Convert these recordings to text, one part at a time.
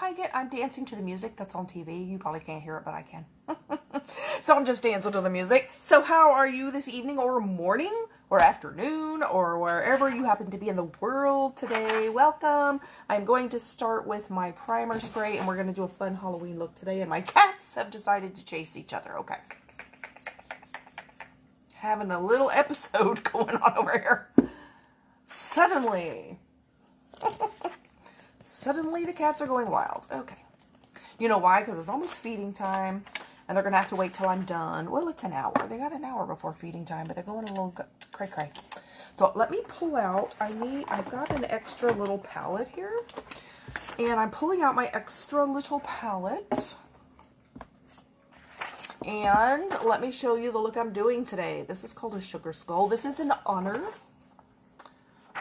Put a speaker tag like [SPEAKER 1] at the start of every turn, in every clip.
[SPEAKER 1] like it. I'm dancing to the music that's on TV. You probably can't hear it, but I can. So I'm just dancing to the music. So how are you this evening or morning or afternoon or wherever you happen to be in the world today? Welcome. I'm going to start with my primer spray and we're going to do a fun Halloween look today. And my cats have decided to chase each other. Okay. Having a little episode going on over here. Suddenly the cats are going wild. Okay. You know why? Because it's almost feeding time. And they're going to have to wait till I'm done. Well, it's an hour. They got an hour before feeding time, but they're going a little cray-cray. So let me pull out. I've got an extra little palette here. And I'm pulling out my extra little palette. And let me show you the look I'm doing today. This is called a sugar skull. This is in honor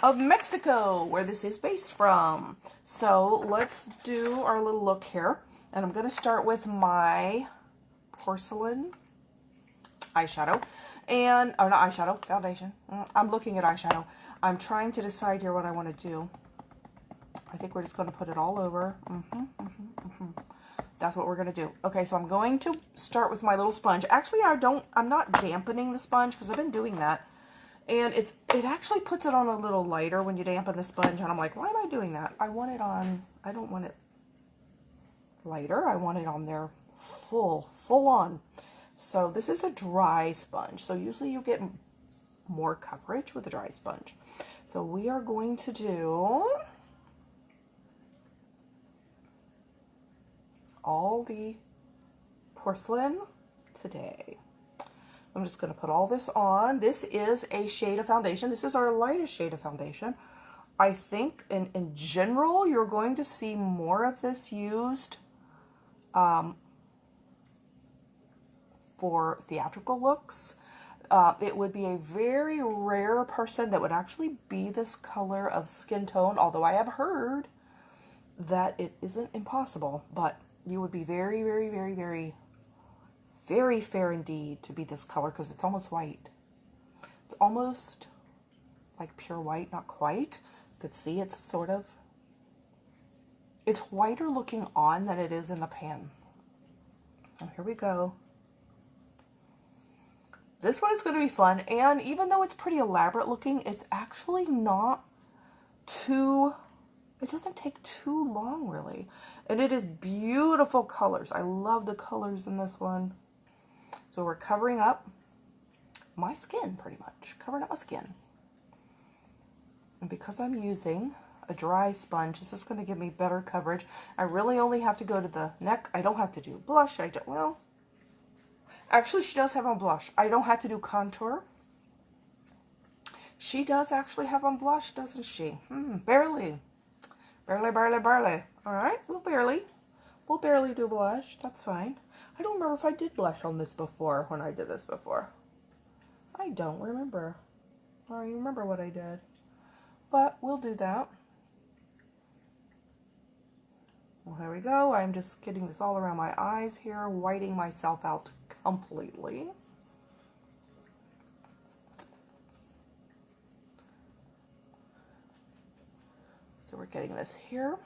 [SPEAKER 1] of Mexico, where this is based from. So let's do our little look here. And I'm going to start with my porcelain eyeshadow and not eyeshadow, foundation. I'm looking at eyeshadow. I'm trying to decide here what I want to do. I think we're just going to put it all over. That's what we're going to do. Okay, so I'm going to start with my little sponge. Actually, I'm not dampening the sponge because I've been doing that. And it actually puts it on a little lighter when you dampen the sponge. And I'm like, why am I doing that? I want it on, I don't want it lighter. I want it on there full on. So this is a dry sponge. So usually you get more coverage with a dry sponge. So we are going to do all the porcelain today. I'm just going to put all this on. This is a shade of foundation. This is our lightest shade of foundation. I think in general, you're going to see more of this used for theatrical looks. It would be a very rare person that would actually be this color of skin tone, although I have heard that it isn't impossible, but you would be very, very, very, very, very fair indeed to be this color because it's almost white. It's almost like pure white, not quite. You could see it's sort of, it's whiter looking on than it is in the pan. Oh, here we go. This one is going to be fun, and even though it's pretty elaborate looking, it's actually not too, it doesn't take too long really. And it is beautiful colors. I love the colors in this one. So we're covering up my skin pretty much, covering up my skin. And because I'm using a dry sponge, this is going to give me better coverage. I really only have to go to the neck. I don't have to do blush. Well, actually she does have on blush. I don't have to do contour. She does actually have on blush, doesn't she? Barely. Barely. All right, we'll barely do blush. That's fine. I don't remember if I did blush on this before, when I did this before. I don't remember. I don't even remember what I did. But we'll do that. Well, there we go. I'm just getting this all around my eyes here, whiting myself out completely. So we're getting this here.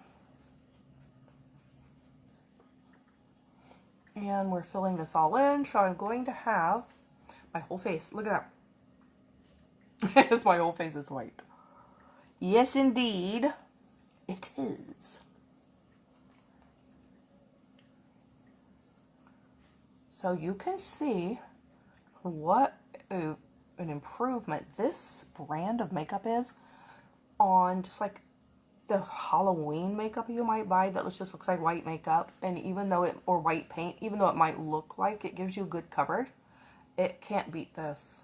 [SPEAKER 1] And we're filling this all in. So I'm going to have my whole face. Look at that. My whole face is white. Yes, indeed, it is. So you can see what an improvement this brand of makeup is on just like the Halloween makeup you might buy that just looks like white makeup. And even though or white paint, even though it might look like it gives you good coverage, it can't beat this.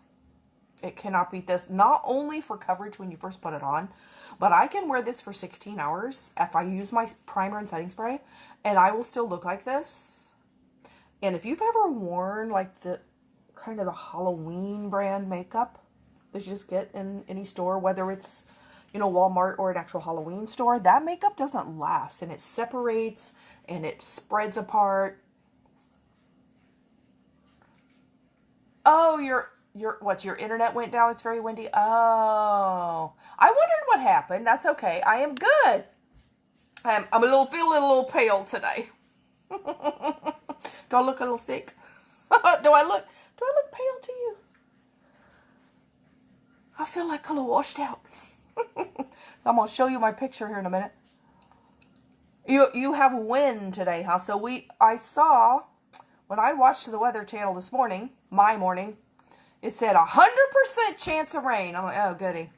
[SPEAKER 1] It cannot beat this, not only for coverage when you first put it on, but I can wear this for 16 hours if I use my primer and setting spray, and I will still look like this. And if you've ever worn like the kind of the Halloween brand makeup that you just get in any store, whether it's, you know, Walmart or an actual Halloween store, that makeup doesn't last, and it separates and it spreads apart. Oh, your internet went down? It's very windy. Oh, I wondered what happened. That's okay. I am good. I'm feeling a little pale today. Do I look a little sick? Do I look pale to you? I feel like a little washed out. I'm gonna show you my picture here in a minute. You have wind today, huh? So I saw when I watched the Weather Channel this morning, my morning, it said 100% chance of rain. I'm like, oh goody,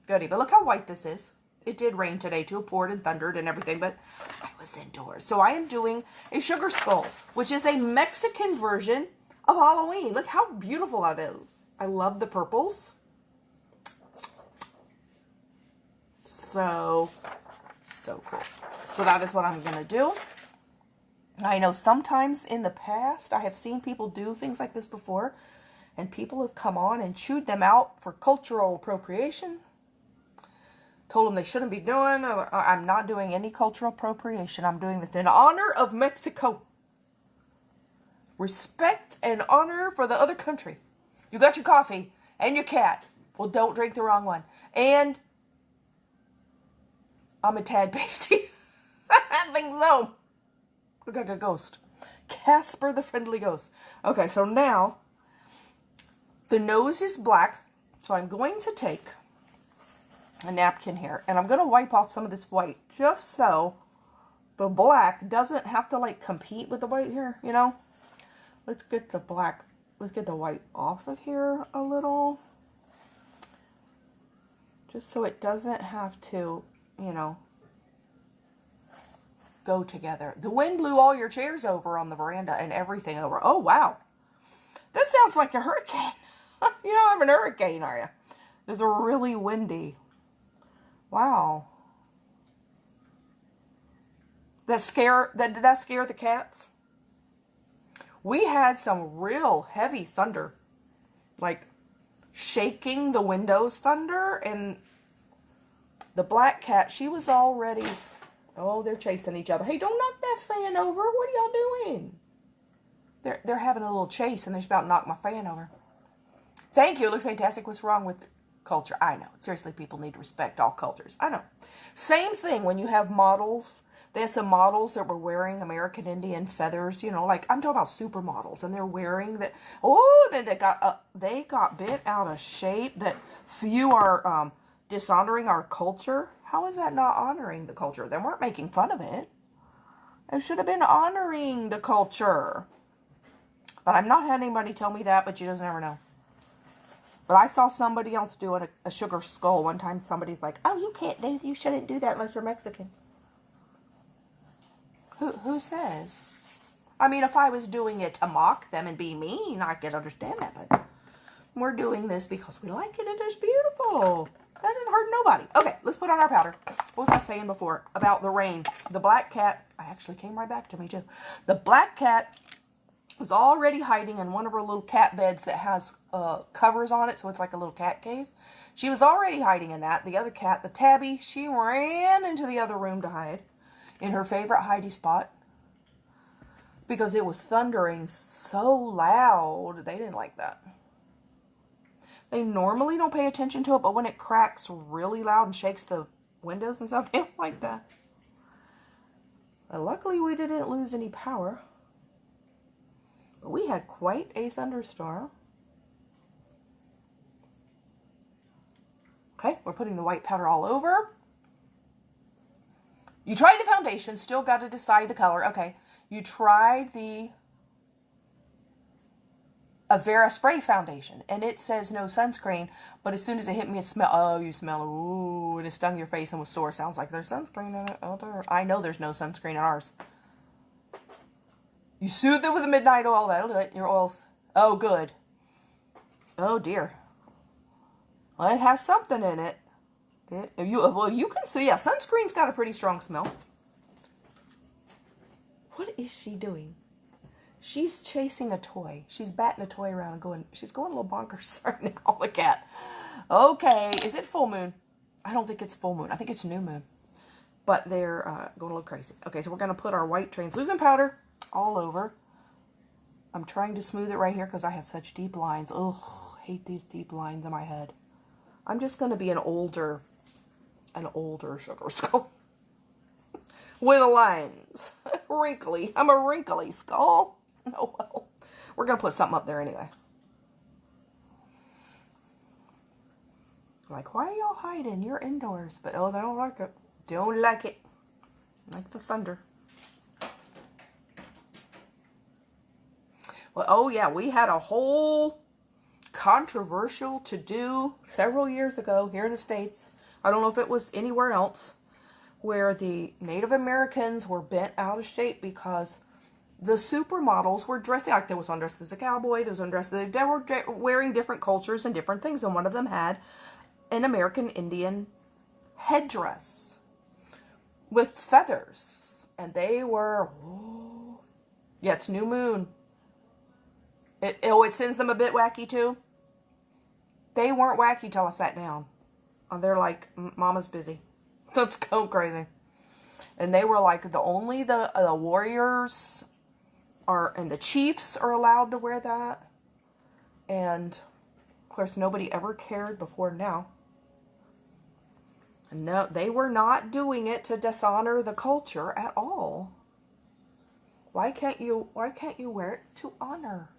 [SPEAKER 1] goody. But look how white this is. It did rain today too. It poured and thundered and everything, but I was indoors. So I am doing a sugar skull, which is a Mexican version of Halloween. Look how beautiful that is. I love the purples. So cool. So that is what I'm going to do. I know sometimes in the past I have seen people do things like this before, and people have come on and chewed them out for cultural appropriation. Told them they shouldn't be doing. I'm not doing any cultural appropriation. I'm doing this in honor of Mexico. Respect and honor for the other country. You got your coffee and your cat. Well, don't drink the wrong one. And I'm a tad pasty. I think so. Look like a ghost. Casper the Friendly Ghost. Okay, so now the nose is black. So I'm going to take a napkin here, and I'm going to wipe off some of this white just so the black doesn't have to like compete with the white here, you know. Let's get the white off of here a little, just so it doesn't have to, you know, go together. The wind blew all your chairs over on the veranda and everything over. Oh wow, this sounds like a hurricane. You're not having a hurricane, are you? It's really windy. Wow. Did that scare the cats? We had some real heavy thunder, like shaking the windows thunder, and the black cat, she was already, oh, they're chasing each other. Hey, don't knock that fan over. What are y'all doing? They're having a little chase, and they're just about to knock my fan over. Thank you. It looks fantastic. What's wrong with culture? I know. Seriously, people need to respect all cultures. I know. Same thing when you have models. There's some models that were wearing American Indian feathers, you know, like I'm talking about supermodels, and they're wearing that. Oh, then they got bent out of shape. That you are dishonoring our culture. How is that not honoring the culture? They weren't making fun of it. It should have been honoring the culture. But I'm not having anybody tell me that, but you just never know. But I saw somebody else doing a sugar skull one time. Somebody's like, oh, you shouldn't do that unless you're Mexican. Who says? I mean, if I was doing it to mock them and be mean, I could understand that. But we're doing this because we like it and it's beautiful. That doesn't hurt nobody. Okay, let's put on our powder. What was I saying before about the rain? The black cat, I actually came right back to me too. The black cat was already hiding in one of her little cat beds that has covers on it, so it's like a little cat cave. She was already hiding in that. The other cat, the tabby, she ran into the other room to hide in her favorite hidey spot because it was thundering so loud. They didn't like that. They normally don't pay attention to it, but when it cracks really loud and shakes the windows and stuff, they don't like that. Luckily, we didn't lose any power. But we had quite a thunderstorm. Okay, we're putting the white powder all over. You tried the foundation, still got to decide the color. Okay, you tried the Avera spray foundation, and it says no sunscreen, but as soon as it hit me, it smelled, oh, you smell, ooh, and it stung your face and was sore. Sounds like there's sunscreen in it. Oh, I know there's no sunscreen in ours. You soothe it with a midnight oil, that'll do it. Your oils, oh, good. Oh, dear. Well, it has something in it. You can see, yeah, sunscreen's got a pretty strong smell. What is she doing? She's chasing a toy. She's batting a toy around and going, she's going a little bonkers right now, the cat. Okay, is it full moon? I don't think it's full moon. I think it's new moon. But they're going a little crazy. Okay, so we're going to put our white translucent powder all over. I'm trying to smooth it right here because I have such deep lines. Ugh, hate these deep lines in my head. I'm just going to be an older sugar skull. with lines. Wrinkly. I'm a wrinkly skull. Oh well. We're going to put something up there anyway. Like, why are y'all hiding? You're indoors. But oh, they don't like it. Don't like it. Like the thunder. Well, oh yeah, we had a whole controversial to-do several years ago here in the States. I don't know if it was anywhere else, where the Native Americans were bent out of shape because the supermodels were dressing like there was one dressed as a cowboy, there was one dressed, they were wearing different cultures and different things, and one of them had an American Indian headdress with feathers, and they were, oh, yeah, it's new moon. It sends them a bit wacky too. They weren't wacky till I sat down. They're like, Mama's busy. Let's go crazy. And they were like, only the warriors are, and the chiefs are allowed to wear that. And of course, nobody ever cared before now. And no, they were not doing it to dishonor the culture at all. Why can't you wear it to honor?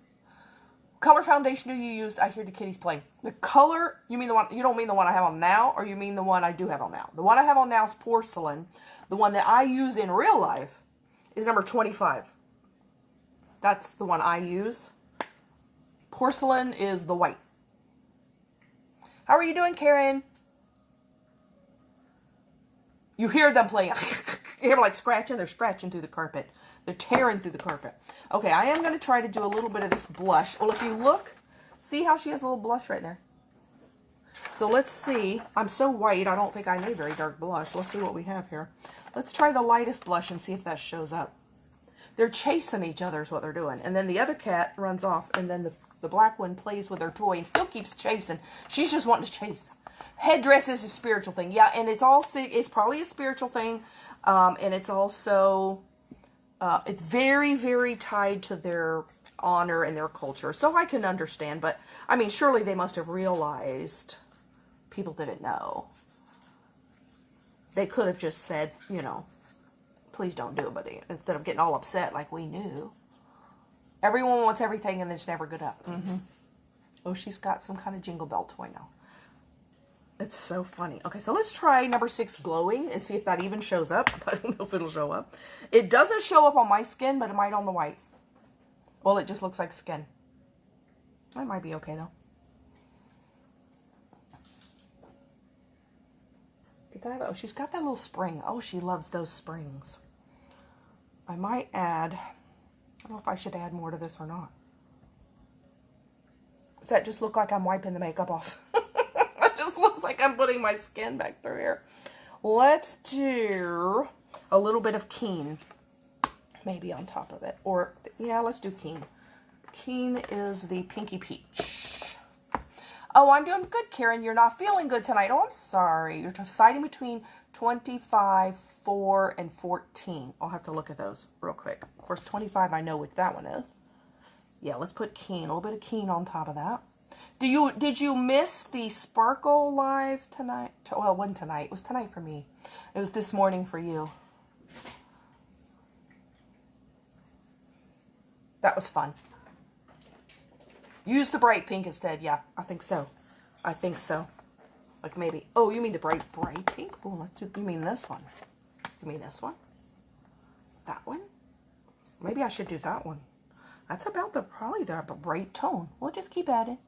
[SPEAKER 1] Color foundation do you use? I hear the kitties playing. The color, you mean the one, you don't mean the one I have on now, or you mean the one I do have on now? The one I have on now is porcelain. The one that I use in real life is number 25. That's the one I use. Porcelain is the white. How are you doing, Karen? You hear them playing. You hear them like scratching. They're scratching through the carpet. They're tearing through the carpet. Okay, I am going to try to do a little bit of this blush. Well, if you look, see how she has a little blush right there? So let's see. I'm so white, I don't think I need very dark blush. Let's see what we have here. Let's try the lightest blush and see if that shows up. They're chasing each other is what they're doing. And then the other cat runs off, and then the black one plays with her toy and still keeps chasing. She's just wanting to chase. Headdress is a spiritual thing. Yeah, and it's probably a spiritual thing. And it's also... it's very, very tied to their honor and their culture. So I can understand, but I mean, surely they must have realized people didn't know. They could have just said, you know, please don't do it, but instead of getting all upset like we knew. Everyone wants everything and it's never good enough. Oh, she's got some kind of Jingle Bell toy now. It's so funny. Okay, so let's try number 6, glowing, and see if that even shows up. I don't know if it'll show up. It doesn't show up on my skin, but it might on the white. Well, it just looks like skin. That might be okay, though. Oh, she's got that little spring. Oh, she loves those springs. I might add... I don't know if I should add more to this or not. Does that just look like I'm wiping the makeup off? Looks like I'm putting my skin back through here. Let's do a little bit of Keen maybe on top of it, or yeah, let's do Keen. Keen is the Pinky Peach. Oh, I'm doing good, Karen. You're not feeling good tonight. Oh, I'm sorry. You're deciding between 25, 4, and 14. I'll have to look at those real quick. Of course, 25 I know what that one is. Yeah, let's put Keen, a little bit of Keen on top of that. Did you miss the Sparkle Live tonight? Well, it wasn't tonight. It was tonight for me. It was this morning for you. That was fun. Use the bright pink instead. Yeah, I think so. I think so. Like maybe. Oh, you mean the bright pink? Oh, let's do. You mean this one? You mean this one? That one? Maybe I should do that one. That's about probably the bright tone. We'll just keep adding.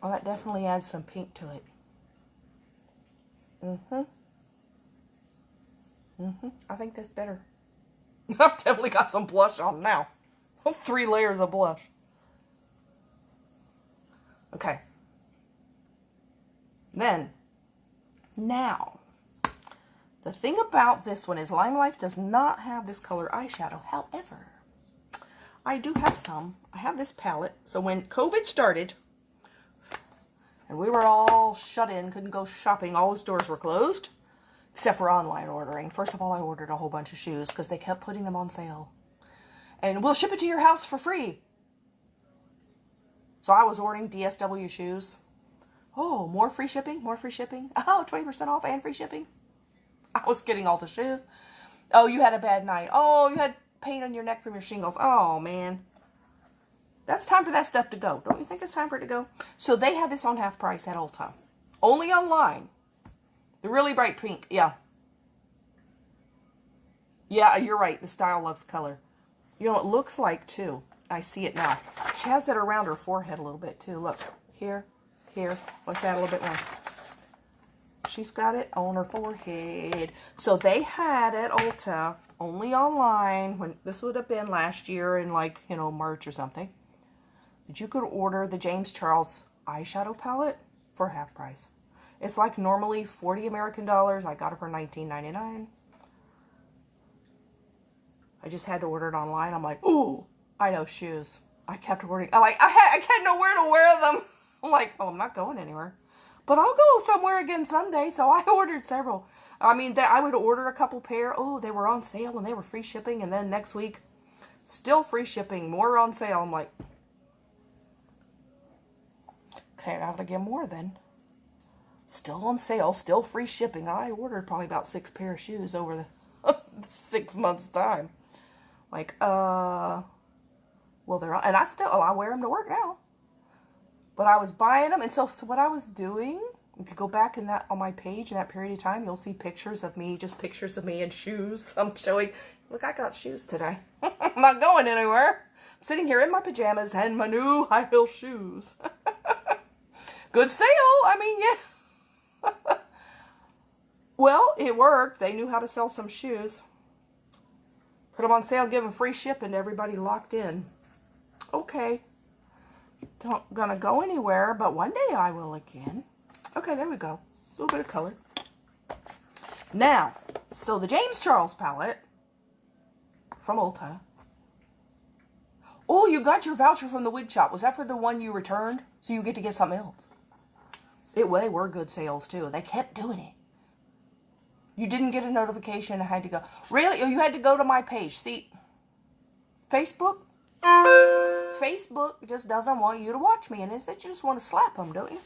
[SPEAKER 1] Oh, that definitely adds some pink to it. I think that's better. I've definitely got some blush on now. 3 layers of blush. Okay. Then, now, the thing about this one is Lime Life does not have this color eyeshadow. However, I do have some. I have this palette. So when COVID started, and we were all shut in, couldn't go shopping, all the stores were closed, except for online ordering. First of all, I ordered a whole bunch of shoes because they kept putting them on sale. And we'll ship it to your house for free. So I was ordering DSW shoes. Oh, more free shipping, more free shipping. Oh, 20% off and free shipping. I was getting all the shoes. Oh, you had a bad night. Oh, you had pain on your neck from your shingles. Oh, man. That's time for that stuff to go. Don't you think it's time for it to go? So they had this on half price at Ulta. Only online. The really bright pink. Yeah. Yeah, you're right. The style loves color. You know, it looks like, too. I see it now. She has that around her forehead a little bit, too. Look. Here. Here. Let's add a little bit more. She's got it on her forehead. So they had at Ulta, only online, when this would have been last year in like, you know, March or something, that you could order the James Charles eyeshadow palette for half price. It's like normally 40 American dollars. I got it for $19.99. I just had to order it online. I'm like, ooh, I know shoes. I kept ordering. I had nowhere to wear them. I'm like, oh, I'm not going anywhere. But I'll go somewhere again someday, so I ordered several. I mean, I would order a couple pair. Oh, they were on sale and they were free shipping. And then next week, still free shipping, more on sale. I'm like, okay, I gotta get more then. Still on sale, still free shipping. I ordered probably about 6 pair of shoes over the 6 months time. Like, well, they're on, and I wear them to work now. But I was buying them, and so what I was doing, if you go back on my page in that period of time, you'll see pictures of me, just pictures of me in shoes. I'm showing, look, I got shoes today. I'm not going anywhere. I'm sitting here in my pajamas and my new high heel shoes. Good sale. I mean, yeah. Well, it worked. They knew how to sell some shoes. Put them on sale, give them free shipping to everybody locked in. Okay. Don't gonna go anywhere, but one day I will again. Okay, there we go. A little bit of color. Now, so the James Charles palette from Ulta. Oh, you got your voucher from the wig shop. Was that for the one you returned? So you get to get something else. They were good sales too. They kept doing it. You didn't get a notification. I had to go. Really? Oh, you had to go to my page. See, Facebook just doesn't want you to watch me, and it's that you just want to slap them, don't you?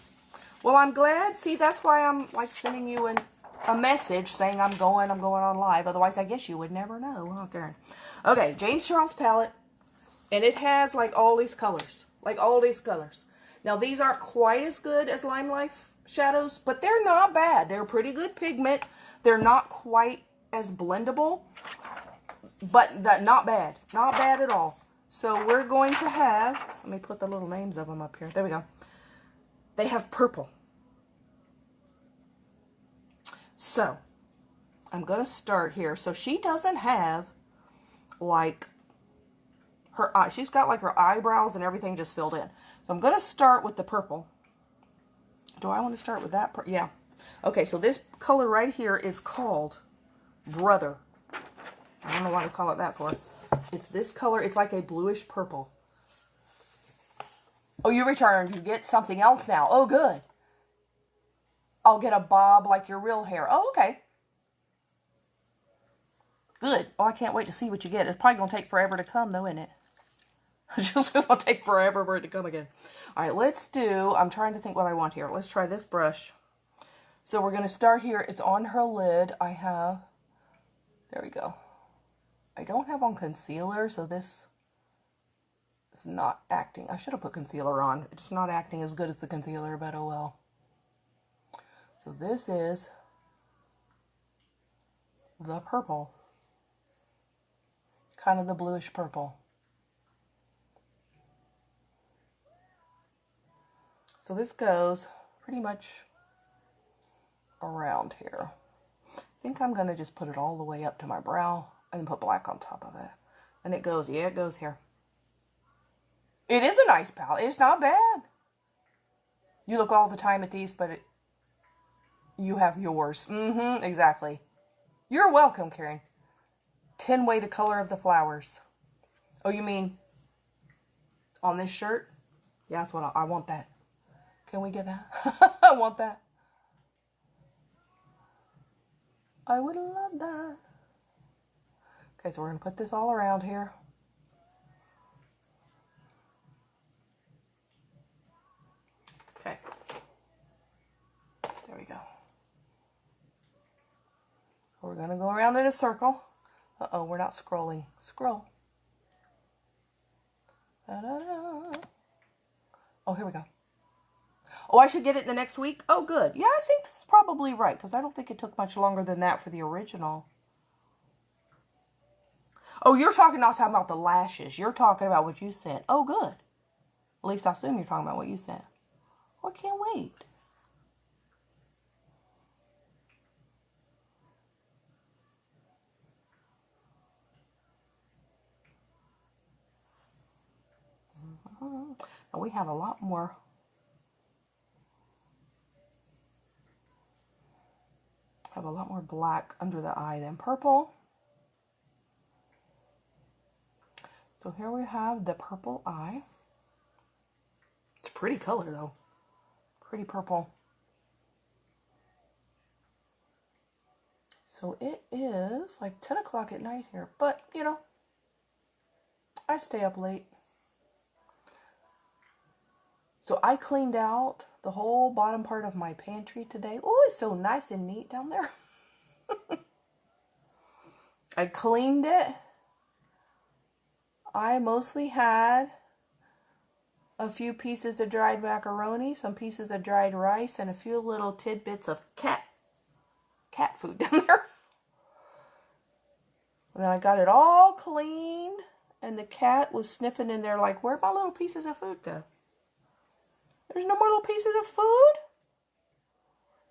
[SPEAKER 1] Well, I'm glad. See, that's why I'm like sending you a message saying I'm going on live. Otherwise, I guess you would never know, huh, Karen? Okay, James Charles palette, and it has like all these colors, Now, these aren't quite as good as Lime Life shadows, but they're not bad. They're pretty good pigment. They're not quite as blendable, but not bad. Not bad at all. So we're going to have, let me put the little names of them up here. There we go. They have purple. So I'm going to start here. So she doesn't have like her eye. She's got like her eyebrows and everything just filled in. So I'm going to start with the purple. Do I want to start with that? Yeah. Okay, so this color right here is called Brother. I don't know why I call it that for. It's this color. It's like a bluish purple. Oh, you returned. You get something else now. Oh, good. I'll get a bob like your real hair. Oh, okay. Good. Oh, I can't wait to see what you get. It's probably going to take forever to come, though, isn't it? It's just going to take forever for it to come again. All right, let's do, I'm trying to think what I want here. Let's try this brush. So we're going to start here. It's on her lid. I have, there we go. I don't have on concealer, so this is not acting. I should have put concealer on. It's not acting as good as the concealer, but oh well. So this is the purple. Kind of the bluish purple. So this goes pretty much around here. I think I'm going to just put it all the way up to my brow and put black on top of it. And it goes, yeah, it goes here. It is a nice palette. It's not bad. You look all the time at these, but you have yours. Exactly. You're welcome, Karen. 10-way the color of the flowers. Oh, you mean on this shirt? Yeah, that's what I want that. Can we get that? I want that. I would love that. Okay, so we're going to put this all around here. Okay. There we go. we're going to go around in a circle. Uh-oh, we're not scrolling. Scroll. Da-da-da. Oh, here we go. Oh, I should get it in the next week? Oh, good. Yeah, I think it's probably right, because I don't think it took much longer than that for the original. Oh, you're not talking about the lashes. You're talking about what you sent. Oh, good. At least I assume you're talking about what you sent. Well, I can't wait. Now we have a lot more. Have a lot more black under the eye than purple. So here we have the purple eye. It's a pretty color though. Pretty purple. So it is like 10 o'clock at night here, but you know, I stay up late. So I cleaned out the whole bottom part of my pantry today. Oh, it's so nice and neat down there. I cleaned it. I mostly had a few pieces of dried macaroni, some pieces of dried rice, and a few little tidbits of cat food down there. And then I got it all cleaned, and the cat was sniffing in there like, where'd my little pieces of food go? There's no more little pieces of food?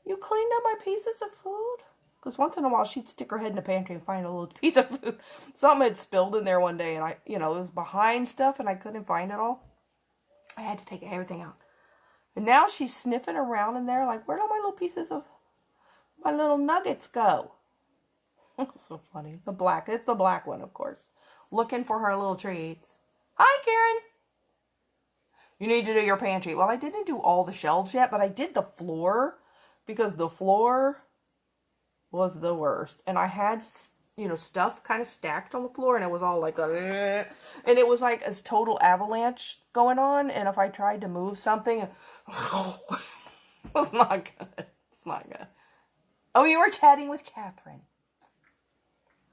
[SPEAKER 1] You cleaned up my pieces of food? Because once in a while she'd stick her head in the pantry and find a little piece of food. Something had spilled in there one day, and it was behind stuff and I couldn't find it all. I had to take everything out. And now she's sniffing around in there like, where'd all my little pieces of my little nuggets go? So funny. It's the black one, of course. Looking for her little treats. Hi, Karen. You need to do your pantry. Well, I didn't do all the shelves yet, but I did the floor because the floor was the worst. And I had, stuff kind of stacked on the floor, and it was all like and it was like a total avalanche going on. And if I tried to move something, it was not good. It's not good. Oh, you were chatting with Catherine.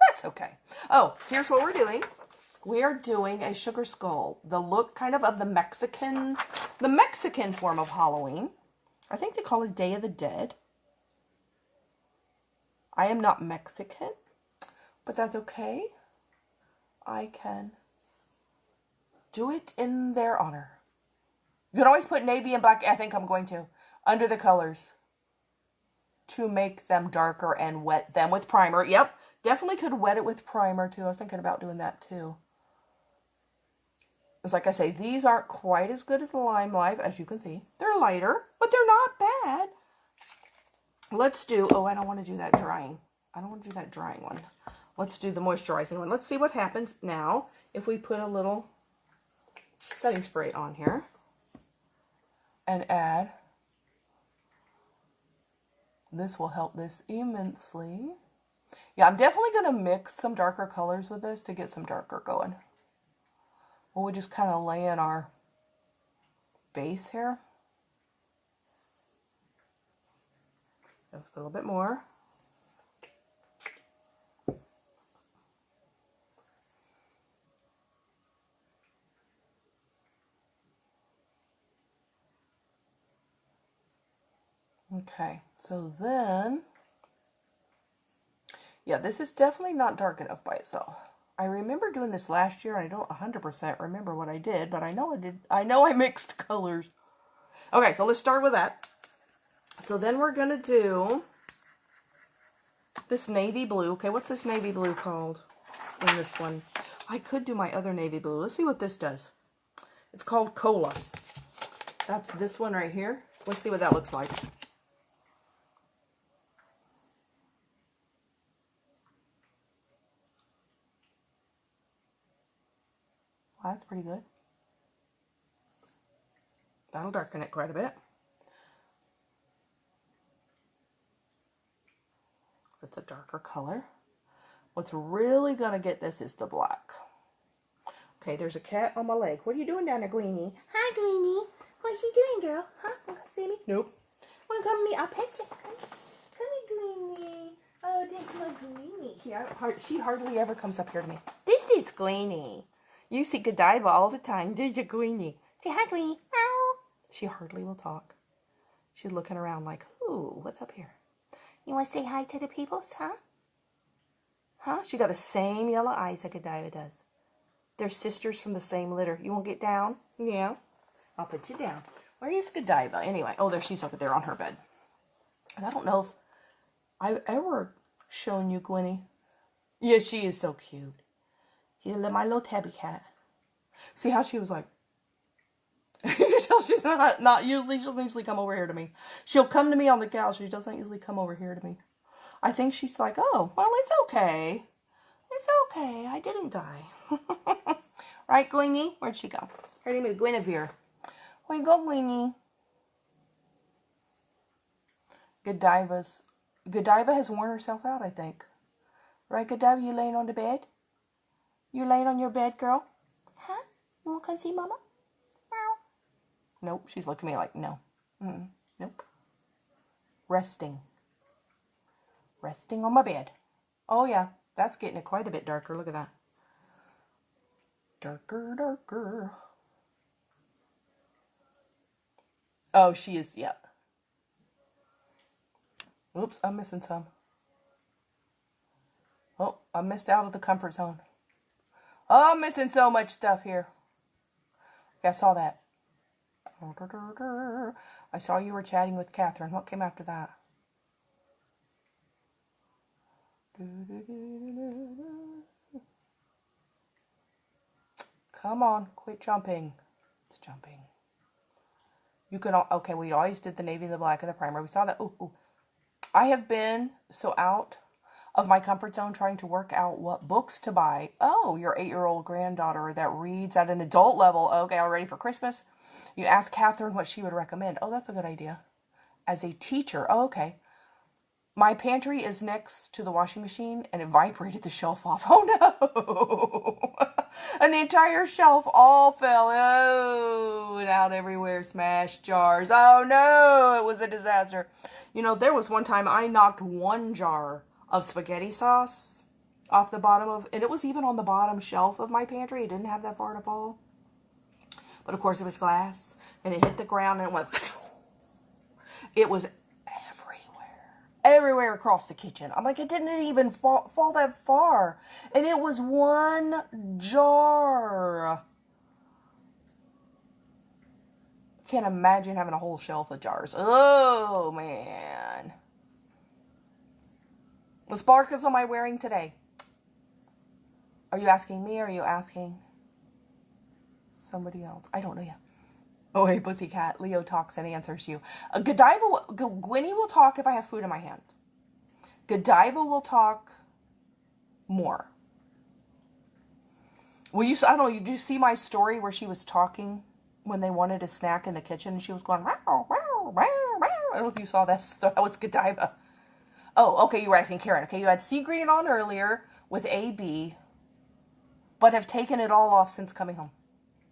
[SPEAKER 1] That's okay. Oh, here's what we're doing. We are doing a sugar skull. The look kind of the Mexican form of Halloween. I think they call it Day of the Dead. I am not Mexican, but that's okay. I can do it in their honor. You can always put navy and black, I think I'm going to, under the colors to make them darker and wet them with primer. Yep, definitely could wet it with primer too. I was thinking about doing that too. It's like I say, these aren't quite as good as the Limelight, as you can see. They're lighter, but they're not bad. Let's do, I don't want to do that drying. I don't want to do that drying one. Let's do the moisturizing one. Let's see what happens now if we put a little setting spray on here and add. This will help this immensely. Yeah, I'm definitely going to mix some darker colors with this to get some darker going. Well, we just kind of lay in our base here. Let's put a little bit more. Okay, so then, yeah, this is definitely not dark enough by itself. I remember doing this last year. I don't 100% remember what I did, but I know I did. I know I mixed colors. Okay, so let's start with that. So then we're going to do this navy blue. Okay, what's this navy blue called in this one? I could do my other navy blue. Let's see what this does. It's called Cola. That's this one right here. Let's see what that looks like. Wow, that's pretty good. That'll darken it quite a bit. It's a darker color. What's really going to get this is the black. Okay, there's a cat on my leg. What are you doing down there, Greenie? Hi, Greenie. What's you doing, girl? Huh? Want to see me? Nope. Want to come to me? I'll pet you. Come here, Greenie. Oh, She hardly ever comes up here to me. This is Queenie. You see Godiva all the time. There's your Queenie. Say hi, Queenie. Meow. She hardly will talk. She's looking around like, ooh, what's up here? You want to say hi to the peoples, huh? Huh? She got the same yellow eyes that Godiva does. They're sisters from the same litter. You won't get down? Yeah. I'll put you down. Where is Godiva? Anyway, oh, there she's over there on her bed. And I don't know if I've ever shown you Gwynnie. Yeah, she is so cute. She's my little tabby cat. See how she was like, you can tell she's not usually, she doesn't usually come over here to me. She'll come to me on the couch. She doesn't usually come over here to me. I think she's like, oh, well, it's okay. It's okay. I didn't die. Right, Gwynnie? Where'd she go? Her name is Guinevere. Where you go, Gwynnie? Godiva has worn herself out, I think. Right, Godiva? You laying on the bed? You laying on your bed, girl? Huh? You want to come see Mama? Meow. Nope. She's looking at me like, no. Nope. Resting. Resting on my bed. Oh, yeah. That's getting it quite a bit darker. Look at that. Darker, darker. Oh, she is, yeah. Oops, I'm missing some. Oh, I missed out of the comfort zone. Oh, I'm missing so much stuff here. Okay, I saw that. I saw you were chatting with Catherine. What came after that? Come on, quit jumping. It's jumping. You can, okay, we always did the navy, the black, and the primer. We saw that. Ooh, ooh. I have been so out of my comfort zone trying to work out what books to buy. Oh, your 8-year-old granddaughter that reads at an adult level. Okay, all ready for Christmas? You ask Catherine what she would recommend. Oh, that's a good idea. As a teacher. Oh, okay. My pantry is next to the washing machine, and it vibrated the shelf off. Oh, no. And the entire shelf all fell and out everywhere. Smashed jars. Oh, no. It was a disaster. You know, there was one time I knocked one jar of spaghetti sauce off the bottom of, and it was even on the bottom shelf of my pantry. It didn't have that far to fall. But, of course, it was glass, and it hit the ground, and it went, it was everywhere across the kitchen. I'm like, it didn't even fall that far. And it was one jar. Can't imagine having a whole shelf of jars. Oh, man. What sparkles am I wearing today? Are you asking me or are you asking somebody else? I don't know yet. Oh, hey, Pussycat. Leo talks and answers you. Gwynnie will talk if I have food in my hand. Godiva will talk more. I don't know, did you see my story where she was talking when they wanted a snack in the kitchen and she was going, wow, wow, wow, wow. I don't know if you saw that. That was Godiva. Oh, okay, you were asking Karen. Okay, you had Sea Green on earlier with AB, but have taken it all off since coming home.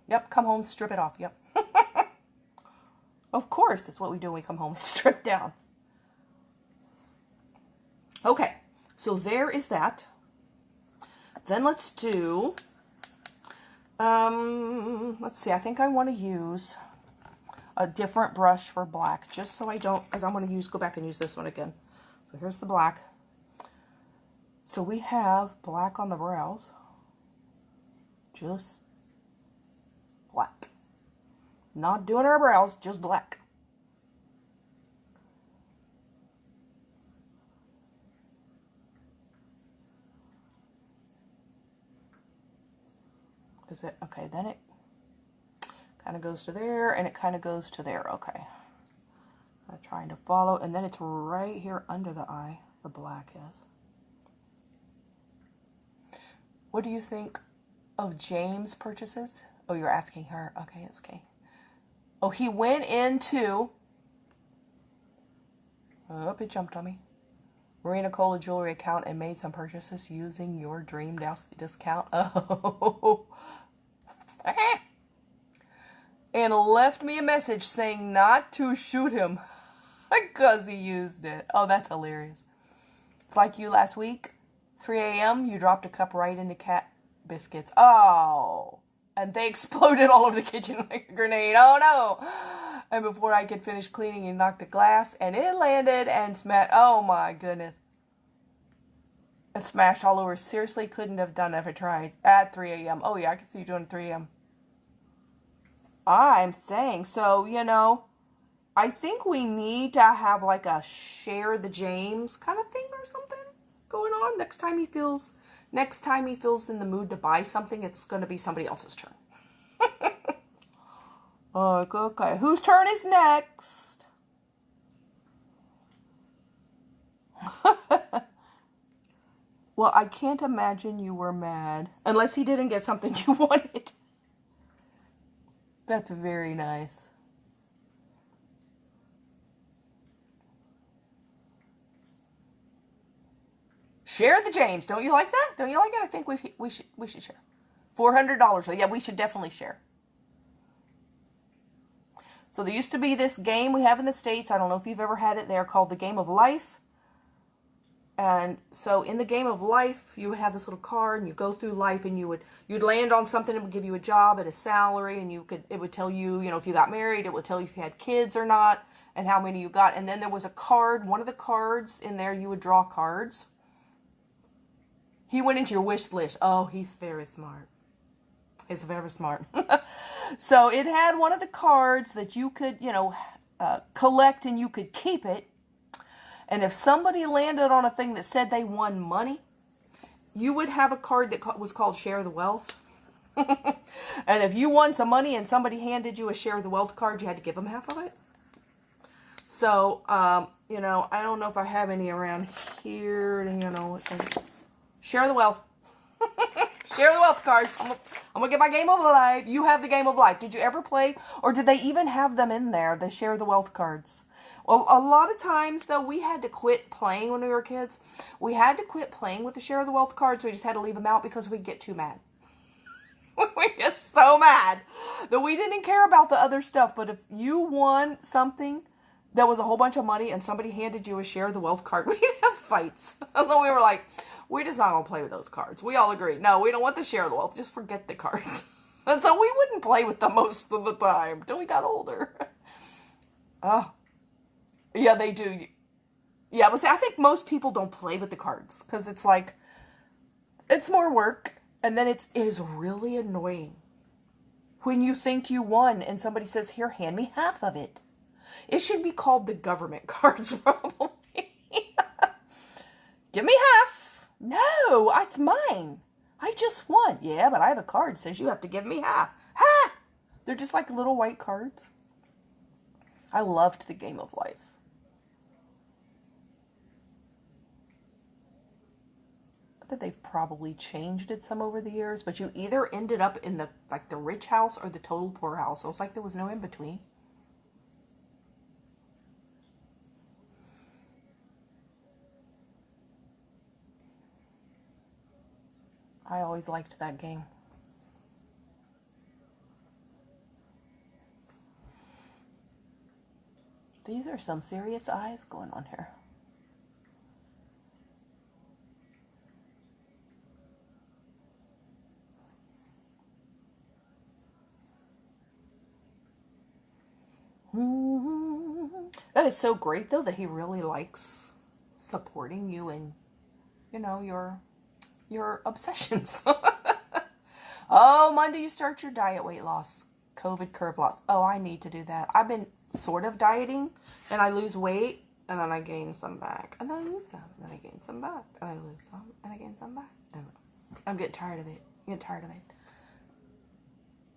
[SPEAKER 1] Yep, come home, strip it off. Yep. Of course, that's what we do when we come home, strip down. Okay, so there is that. Then let's do, let's see, I think I want to use a different brush for black, just so I don't, because I'm going to go back and use this one again. So here's the black. So we have black on the brows, just black. Not doing our brows, just black. Is it? Okay, then it kind of goes to there, and it kind of goes to there. Okay. I'm trying to follow, and then it's right here under the eye, the black is. What do you think of James' purchases? Oh, you're asking her. Okay, it's okay. Oh, he went into, oh, it jumped on me. Marina Cola jewelry account and made some purchases using your dream discount. Oh. And left me a message saying not to shoot him because he used it. Oh, that's hilarious. It's like you last week, 3 a.m., you dropped a cup right into cat biscuits. Oh. And they exploded all over the kitchen like a grenade. Oh no. And before I could finish cleaning, you knocked a glass and it landed and smashed. Oh my goodness. It smashed all over. Seriously, couldn't have done it if I tried. At 3 a.m. Oh yeah, I can see you doing it 3 a.m. I'm saying, so, I think we need to have like a share the James kind of thing or something going on. Next time he feels in the mood to buy something, it's going to be somebody else's turn. Okay. Whose turn is next? Well, I can't imagine you were mad. Unless he didn't get something you wanted. That's very nice. Share the James. Don't you like that? Don't you like it? I think we should share. $400. So yeah, we should definitely share. So there used to be this game we have in the States. I don't know if you've ever had it there, called the Game of Life. And so in the Game of Life, you would have this little card and you go through life and you'd land on something that would give you a job and a salary, and it would tell you, if you got married, it would tell you if you had kids or not and how many you got. And then there was a card, one of the cards in there, you would draw cards. He went into your wish list. Oh, he's very smart. He's very smart. So it had one of the cards that you could, collect and you could keep it. And if somebody landed on a thing that said they won money, you would have a card that was called Share the Wealth. And if you won some money and somebody handed you a Share the Wealth card, you had to give them half of it. So, I don't know if I have any around here, Share the Wealth. Share the Wealth card. I'm going to get my Game of Life. You have the Game of Life. Did you ever play? Or did they even have them in there, the Share the Wealth cards? Well, a lot of times, though, we had to quit playing when we were kids. We had to quit playing with the Share the Wealth cards. We just had to leave them out because we'd get too mad. We'd get so mad that we didn't care about the other stuff. But if you won something that was a whole bunch of money and somebody handed you a Share the Wealth card, we'd have fights. And then we were like, we just not going to play with those cards. We all agreed. No, we don't want the Share the Wealth. Just forget the cards. And so we wouldn't play with them most of the time until we got older. Oh. Yeah, they do. Yeah, but see, I think most people don't play with the cards because it's like, it's more work. And then it is really annoying when you think you won and somebody says, here, hand me half of it. It should be called the government cards, probably. Give me half. No, it's mine. I just won. Yeah, but I have a card that says you have to give me half. Ha! They're just like little white cards. I loved the Game of Life. I bet they've probably changed it some over the years, but you either ended up in the rich house or the total poor house. So it's like there was no in between. I always liked that game. These are some serious eyes going on here. That is so great, though, that he really likes supporting you in, your obsessions. Oh, Monday you start your diet weight loss. COVID curve loss. Oh, I need to do that. I've been sort of dieting, and I lose weight, and then I gain some back. And then I lose some, and then I gain some back. And I lose some, and I gain some back. And I'm getting tired of it.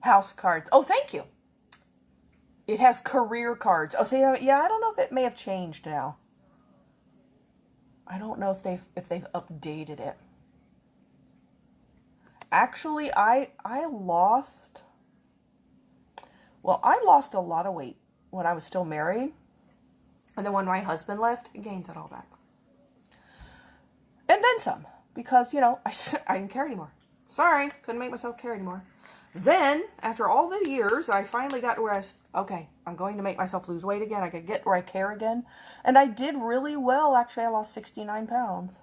[SPEAKER 1] House cards. Oh, thank you. It has career cards. Oh, see, yeah, I don't know if it may have changed now. I don't know if they've updated it. Actually, I lost a lot of weight when I was still married. And then when my husband left, I gained it all back. And then some. Because, I didn't care anymore. Sorry, couldn't make myself care anymore. Then, after all the years, I finally got to where okay, I'm going to make myself lose weight again. I could get where I care again. And I did really well. Actually, I lost 69 pounds.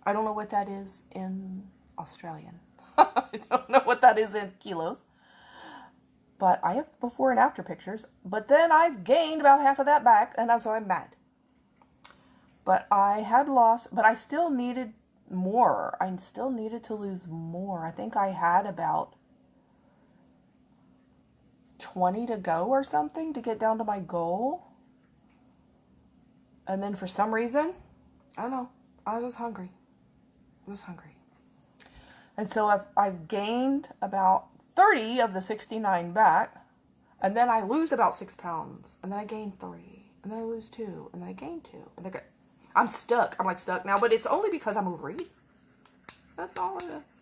[SPEAKER 1] I don't know what that is in Australian. I don't know what that is in kilos. But I have before and after pictures. But then I've gained about half of that back, and so I'm mad. But I had lost, but I still needed more. I still needed to lose more. I think I had about 20 to go or something to get down to my goal. And then for some reason, I don't know, I was hungry. I was hungry. And so I've gained about 30 of the 69 back. And then I lose about 6 pounds. And then I gain 3. And then I lose 2. And then I gain 2. And then I'm stuck. I'm like stuck now. But it's only because I'm overeating. That's all it is.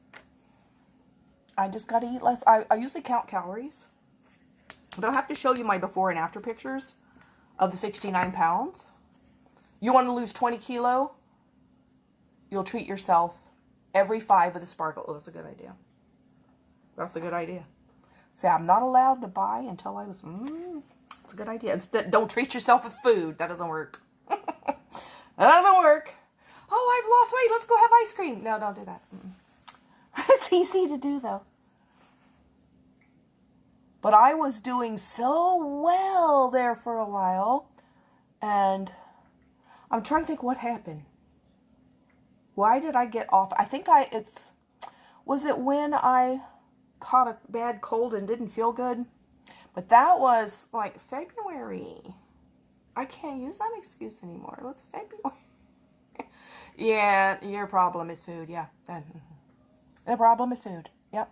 [SPEAKER 1] I just got to eat less. I usually count calories. But I'll have to show you my before and after pictures of the 69 pounds. You want to lose 20 kilo? You'll treat yourself every 5 of the sparkle. Oh, that's a good idea. That's a good idea. Say, I'm not allowed to buy until I was... That's a good idea. Instead, don't treat yourself with food. That doesn't work. That doesn't work. Oh, I've lost weight. Let's go have ice cream. No, don't do that. It's easy to do, though. But I was doing so well there for a while. And I'm trying to think what happened. Why did I get off? I think was it when I caught a bad cold and didn't feel good? But that was like February. I can't use that excuse anymore. It was February. Yeah, your problem is food. Yeah. The problem is food. Yep.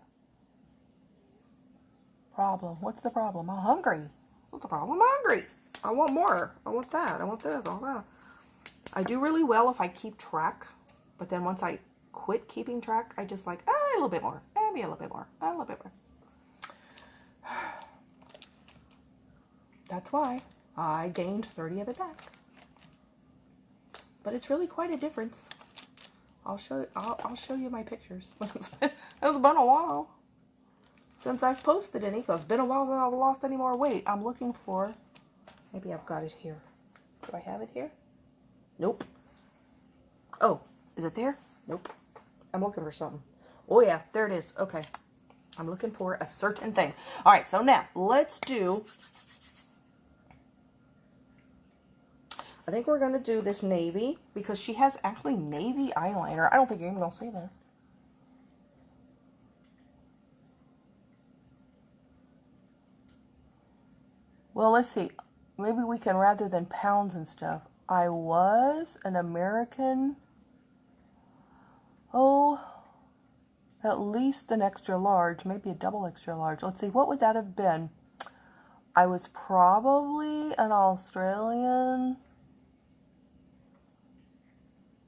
[SPEAKER 1] Problem. What's the problem? I'm hungry. What's the problem? I'm hungry. I want more. I want that. I want this. All that. I do really well if I keep track. But then once I quit keeping track, I just like, a little bit more. Maybe a little bit more. A little bit more. That's why I gained 30 of it back. But it's really quite a difference. I'll show you my pictures. It's been a while since I've posted any, because it's been a while since I've lost any more weight. I'm looking for, maybe I've got it here. Do I have it here? Nope. Oh, is it there? Nope. I'm looking for something. Oh yeah, there it is. Okay. I'm looking for a certain thing. All right, so now let's do, I think we're going to do this navy, because she has actually navy eyeliner. I don't think you're even going to see this. Well, let's see. Maybe we can, rather than pounds and stuff. I was an American, at least an extra large, maybe a double extra large. Let's see, what would that have been? I was probably an Australian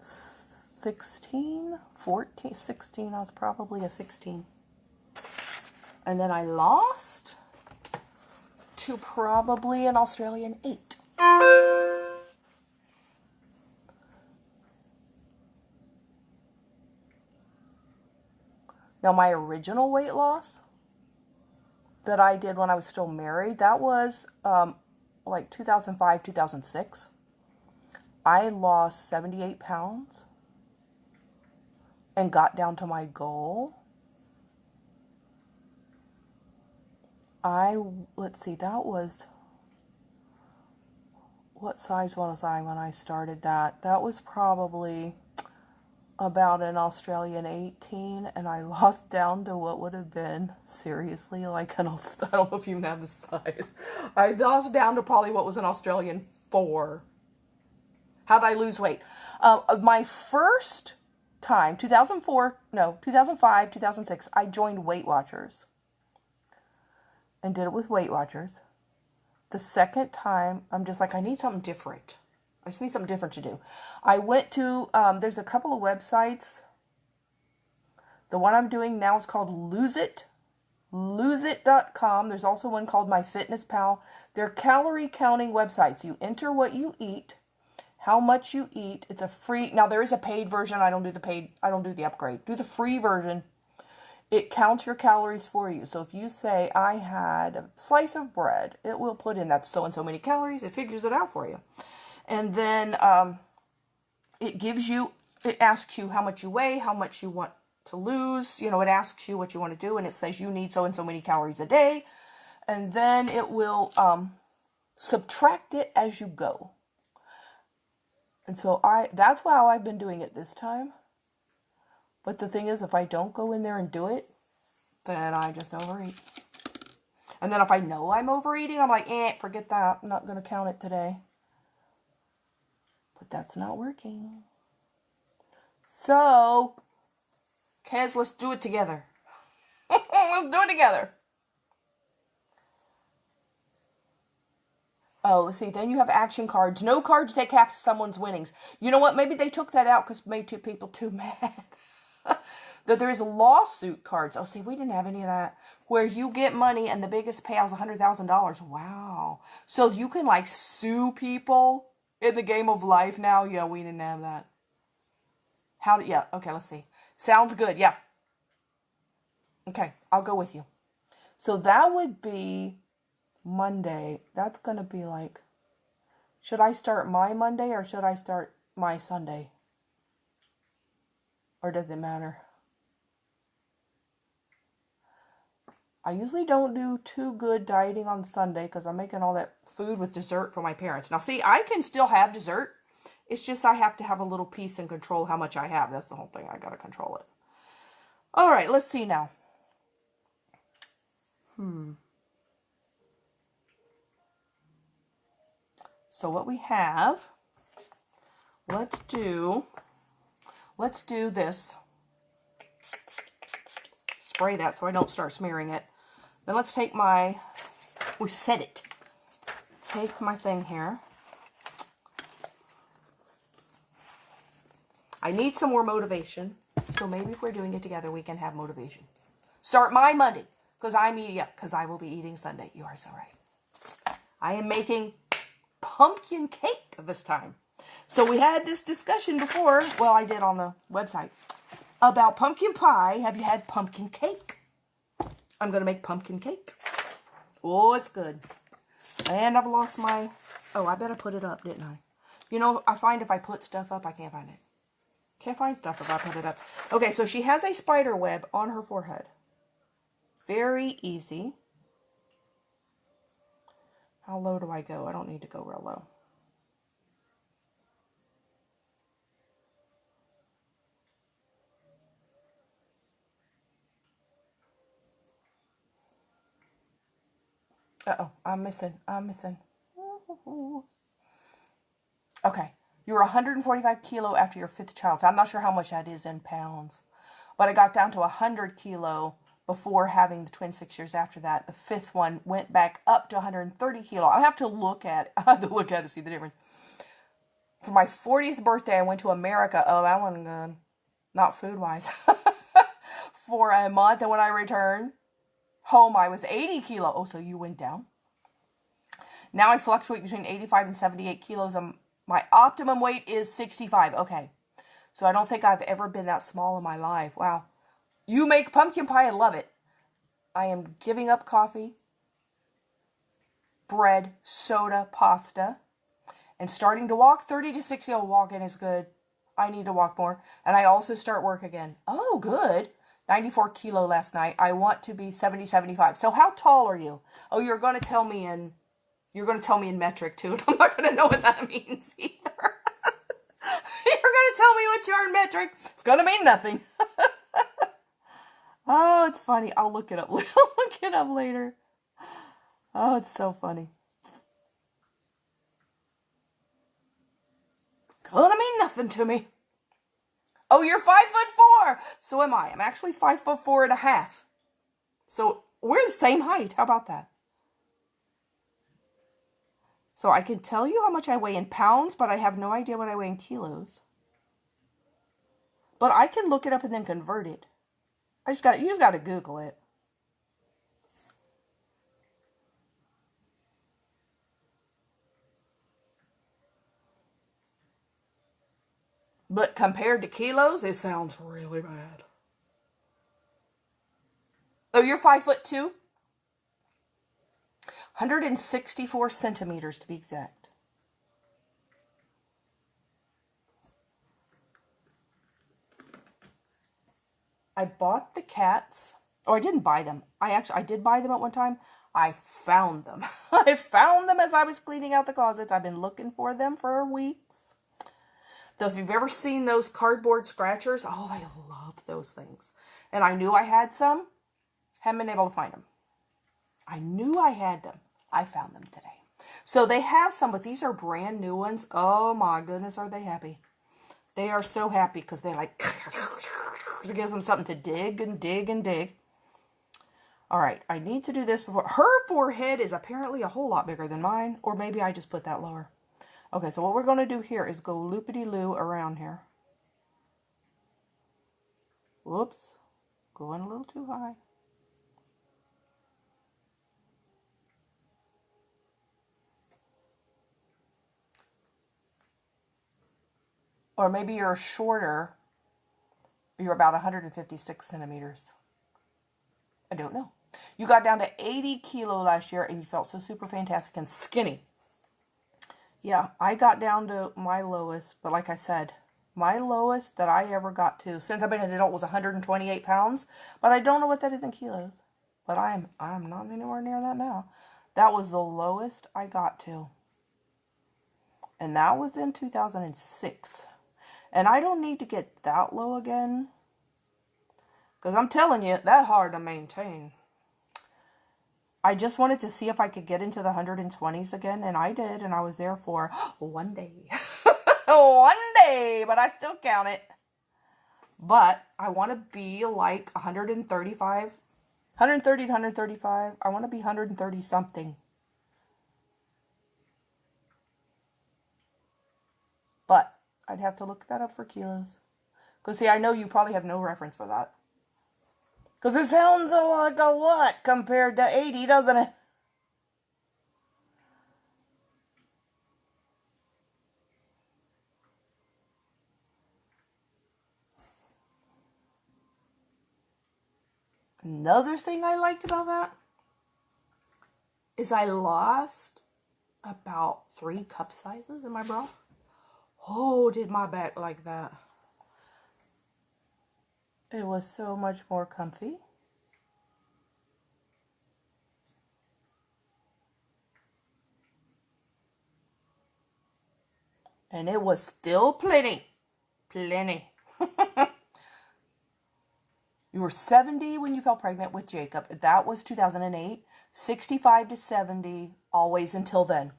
[SPEAKER 1] 16, 14, 16. I was probably a 16. And then I lost to probably an Australian 8. Now, my original weight loss that I did when I was still married, that was like 2005, 2006. I lost 78 pounds and got down to my goal. Let's see, that was, what size was I when I started that? That was probably about an Australian 18, and I lost down to what would have been, seriously, like an, I don't know if you even have the size. I lost down to probably what was an Australian 4. How'd I lose weight? My first time, 2005, 2006, I joined Weight Watchers and did it with Weight Watchers. The second time, I'm just like, I need something different. I just need something different to do. I went to, there's a couple of websites. The one I'm doing now is called Lose it.com. There's also one called MyFitnessPal. They're calorie counting websites. You enter what you eat, how much you eat. It's a free, now there is a paid version. I don't do the upgrade. Do the free version. it counts your calories for you. So if you say, I had a slice of bread, it will put in that so and so many calories. It figures it out for you. And then it asks you how much you weigh, how much you want to lose. You know, it asks you what you want to do, and it says you need so and so many calories a day. And then it will subtract it as you go. And so that's how I've been doing it this time. But the thing is, if I don't go in there and do it, then I just overeat. And then if I know I'm overeating, I'm like, forget that. I'm not going to count it today. But that's not working. So, Kez, let's do it together. Let's do it together. Oh, let's see. Then you have action cards. No card to take half someone's winnings. You know what? Maybe they took that out because it made two people too mad. That there is lawsuit cards. Oh, see, we didn't have any of that. Where you get money and the biggest payout is $100,000. Wow. So you can like sue people in the game of life now. Yeah, we didn't have that. Yeah, okay, let's see. Sounds good. Yeah. Okay, I'll go with you. So that would be Monday. That's going to be like, should I start my Monday or should I start my Sunday? Or does it matter? I usually don't do too good dieting on Sunday because I'm making all that food with dessert for my parents. Now, see, I can still have dessert. It's just I have to have a little peace and control how much I have. That's the whole thing. I got to control it. All right, let's see now. So what we have, let's do this. Spray that so I don't start smearing it. Then let's take we set it. Take my thing here. I need some more motivation. So maybe if we're doing it together, we can have motivation. Start my Monday. Because I will be eating Sunday. You are so right. I am making pumpkin cake this time. So we had this discussion before. Well, I did on the website. About pumpkin pie. Have you had pumpkin cake? I'm going to make pumpkin cake. Oh, it's good. And I've lost my... Oh, I better put it up, didn't I? You know, I find if I put stuff up, I can't find it. Can't find stuff if I put it up. Okay, so she has a spider web on her forehead. Very easy. How low do I go? I don't need to go real low. Uh-oh, I'm missing. Okay, you're 145 kilo after your 5th child. So I'm not sure how much that is in pounds. But I got down to 100 kilo before having the twin 6 years after that. The 5th one went back up to 130 kilo. I have to look at it to see the difference. For my 40th birthday, I went to America. Oh, that wasn't good. Not food-wise. For a month, and when I returned home, I was 80 kilo. Oh, so you went down. Now I fluctuate between 85 and 78 kilos. My optimum weight is 65. Okay. So I don't think I've ever been that small in my life. Wow. You make pumpkin pie. I love it. I am giving up coffee, bread, soda, pasta, and starting to walk. 30 to 60 walking is good. I need to walk more. And I also start work again. Oh, good. 94 kilo last night. I want to be 70, 75. So how tall are you? Oh, you're going to tell me in metric too. I'm not going to know what that means either. You're going to tell me what you are in metric. It's going to mean nothing. Oh, it's funny. I'll look it up. I'll look it up later. Oh, it's so funny. Gonna mean nothing to me. Oh, you're 5'4". So am I. I'm actually 5'4.5". So we're the same height. How about that? So I can tell you how much I weigh in pounds, but I have no idea what I weigh in kilos. But I can look it up and then convert it. You just got to Google it. But compared to kilos, it sounds really bad. Oh, you're 5'2"? 164 centimeters to be exact. I bought the cats. Oh, I didn't buy them. I did buy them at one time. I found them. I found them as I was cleaning out the closets. I've been looking for them for weeks. So if you've ever seen those cardboard scratchers, oh, I love those things. And I knew I had some. Haven't been able to find them. I knew I had them. I found them today. So they have some, but these are brand new ones. Oh my goodness, are they happy? They are so happy because they like, it gives them something to dig and dig and dig. All right, I need to do this before. Her forehead is apparently a whole lot bigger than mine, or maybe I just put that lower. Okay, so what we're going to do here is go loopity-loo around here. Whoops, going a little too high. Or maybe you're shorter. You're about 156 centimeters. I don't know. You got down to 80 kilo last year and you felt so super fantastic and skinny. Yeah, I got down to my lowest, but like I said, my lowest that I ever got to since I've been an adult was 128 pounds, but I don't know what that is in kilos. But I'm not anywhere near that now. That was the lowest I got to. And that was in 2006. And I don't need to get that low again. Because I'm telling you, that's hard to maintain. I just wanted to see if I could get into the 120s again. And I did. And I was there for one day. One day. But I still count it. But I want to be like 135. 130 to 135. I want to be 130 something. But I'd have to look that up for kilos. Because see, I know you probably have no reference for that. Because it sounds like a lot compared to 80, doesn't it? Another thing I liked about that is I lost about 3 cup sizes in my bra. Oh, did my back like that. It was so much more comfy. And it was still plenty. Plenty. You were 70 when you fell pregnant with Jacob. That was 2008. 65 to 70, always until then.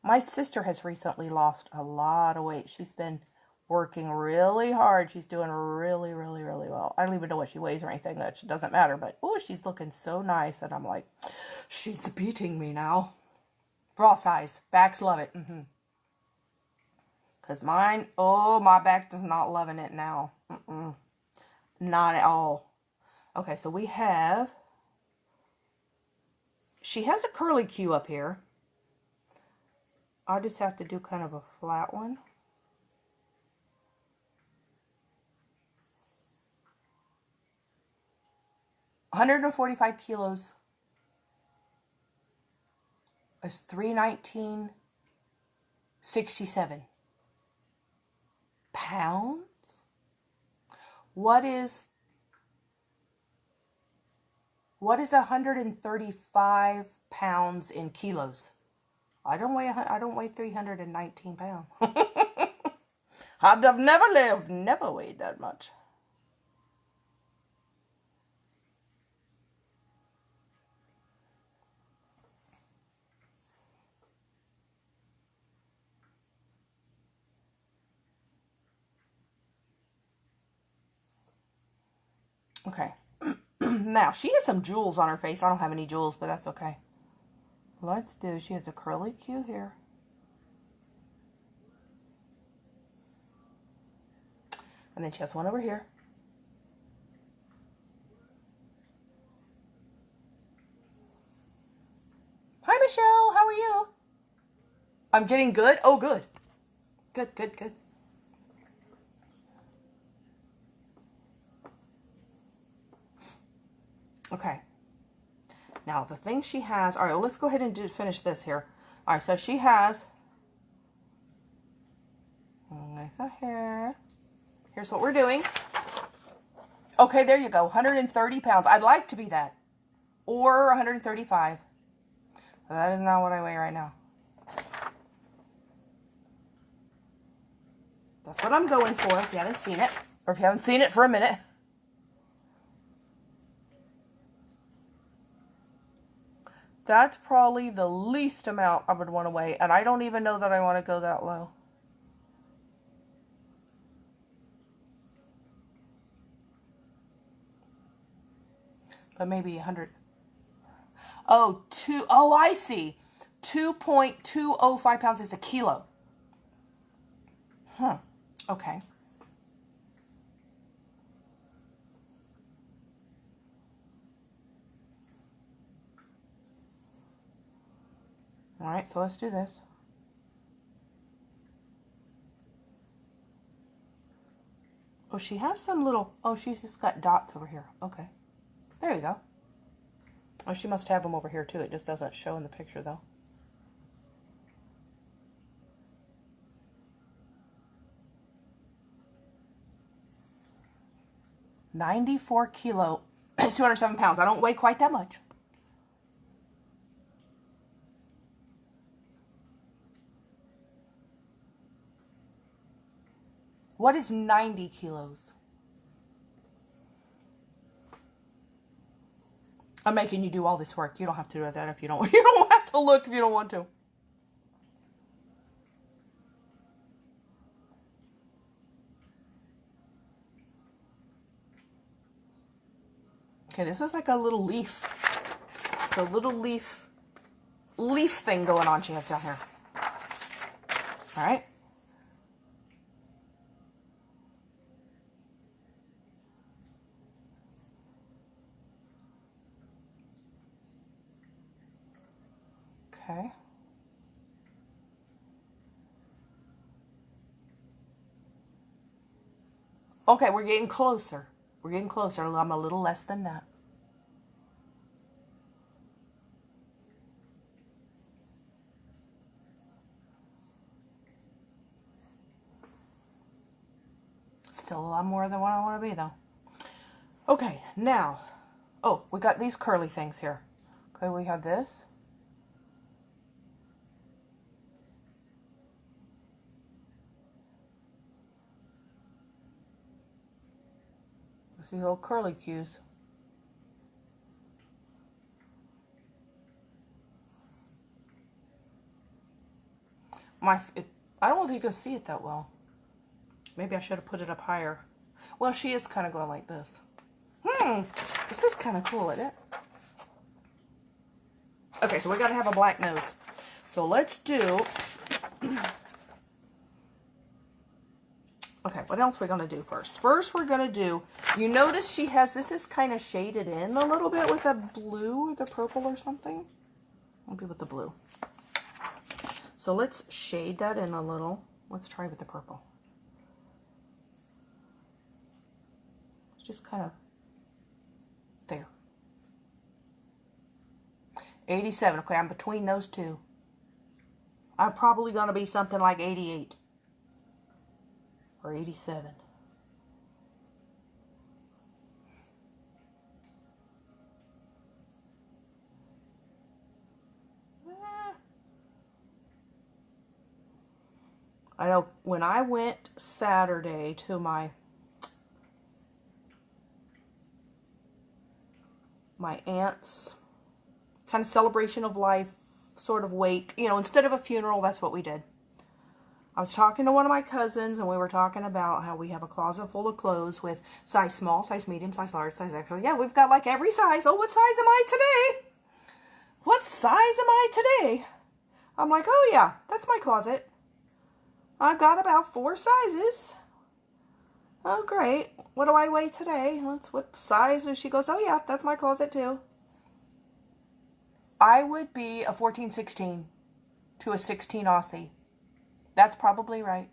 [SPEAKER 1] My sister has recently lost a lot of weight. She's been working really hard. She's doing really, really, really well. I don't even know what she weighs or anything. That doesn't matter. But, oh, she's looking so nice. And I'm like, she's beating me now. Bra size. Backs love it. Because mine, oh, my back does not loving it now. Not at all. Okay, so we have, she has a curly Q up here. I'll just have to do kind of a flat one. $145 kilos is $319.67 pounds. What is 135 pounds in kilos? I don't weigh 319 pounds. I've never weighed that much. Okay. Now, she has some jewels on her face. I don't have any jewels, but that's okay. Let's do, she has a curly Q here. And then she has one over here. Hi, Michelle. How are you? I'm getting good? Oh, good. Good, good, good. Okay. Now, the thing she has... All right, well, let's go ahead and finish this here. All right, so she has... Here. Here's what we're doing. Okay, there you go. 130 pounds. I'd like to be that. Or 135. That is not what I weigh right now. That's what I'm going for if you haven't seen it. Or if you haven't seen it for a minute. That's probably the least amount I would want to weigh. And I don't even know that I want to go that low. But maybe 100. Oh, I see. 2.205 pounds is a kilo. Huh. Okay. All right, so let's do this. Oh, she has some little... Oh, she's just got dots over here. Okay. There you go. Oh, she must have them over here, too. It just doesn't show in the picture, though. $94 kilo. It's 207 pounds. I don't weigh quite that much. What is 90 kilos? I'm making you do all this work. You don't have to do that if you don't. You don't have to look if you don't want to. Okay, this is like a little leaf. It's a little leaf thing going on she has down here. All right. Okay. Okay, we're getting closer. We're getting closer. I'm a little less than that. Still a lot more than what I want to be, though. Okay, now. Oh, we got these curly things here. Okay, we have this. See little curly cues. I don't think you can see it that well. Maybe I should have put it up higher. Well, she is kind of going like this. This is kind of cool, isn't it? Okay, so we got to have a black nose. So let's do... Okay, what else are we going to do first? First, we're going to do... You notice she has... This is kind of shaded in a little bit with a blue or the purple or something. Maybe with the blue. So let's shade that in a little. Let's try with the purple. Just kind of there. 87. Okay, I'm between those two. I'm probably going to be something like 88 or 87. I know when I went Saturday to my aunt's kind of celebration of life sort of wake, you know, instead of a funeral, that's what we did. I was talking to one of my cousins and we were talking about how we have a closet full of clothes with size small, size medium, size large, size extra. Yeah, we've got like every size. Oh, what size am I today? What size am I today? I'm like, oh yeah, that's my closet. I've got about 4 sizes. Oh, great. What do I weigh today? What size? And she goes, oh yeah, that's my closet too. I would be a 14-16 to a 16 Aussie. That's probably right.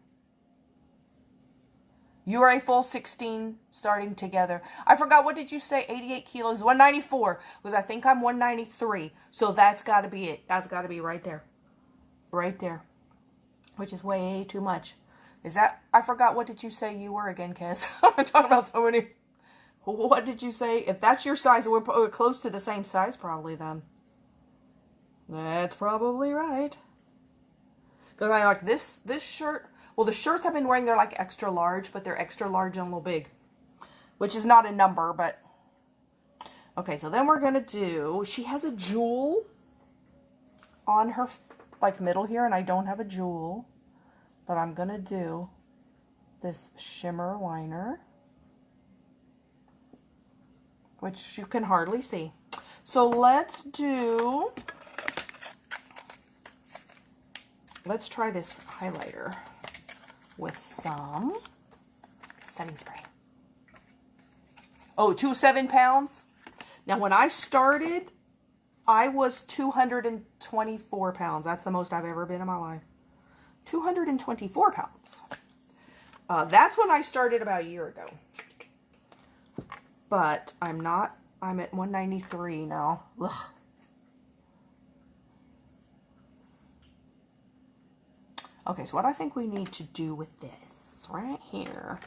[SPEAKER 1] You are a full 16 starting together. I forgot, what did you say? 88 kilos, 194. Because I think I'm 193. So that's got to be it. That's got to be right there. Right there. Which is way too much. Is that, I forgot, what did you say you were again, Kes? I'm talking about so many. What did you say? If that's your size, we're close to the same size probably then. That's probably right. Because I like this shirt. Well, the shirts I've been wearing, they're like extra large, but they're extra large and a little big. Which is not a number, but... Okay, so then we're going to do... She has a jewel on her, like, middle here, and I don't have a jewel. But I'm going to do this shimmer liner, which you can hardly see. So let's try this highlighter with some setting spray. Oh, 207 pounds. Now, when I started, I was 224 pounds. That's the most I've ever been in my life. 224 pounds. That's when I started about a year ago. But I'm not. I'm at 193 now. Ugh. Okay, so what I think we need to do with this right here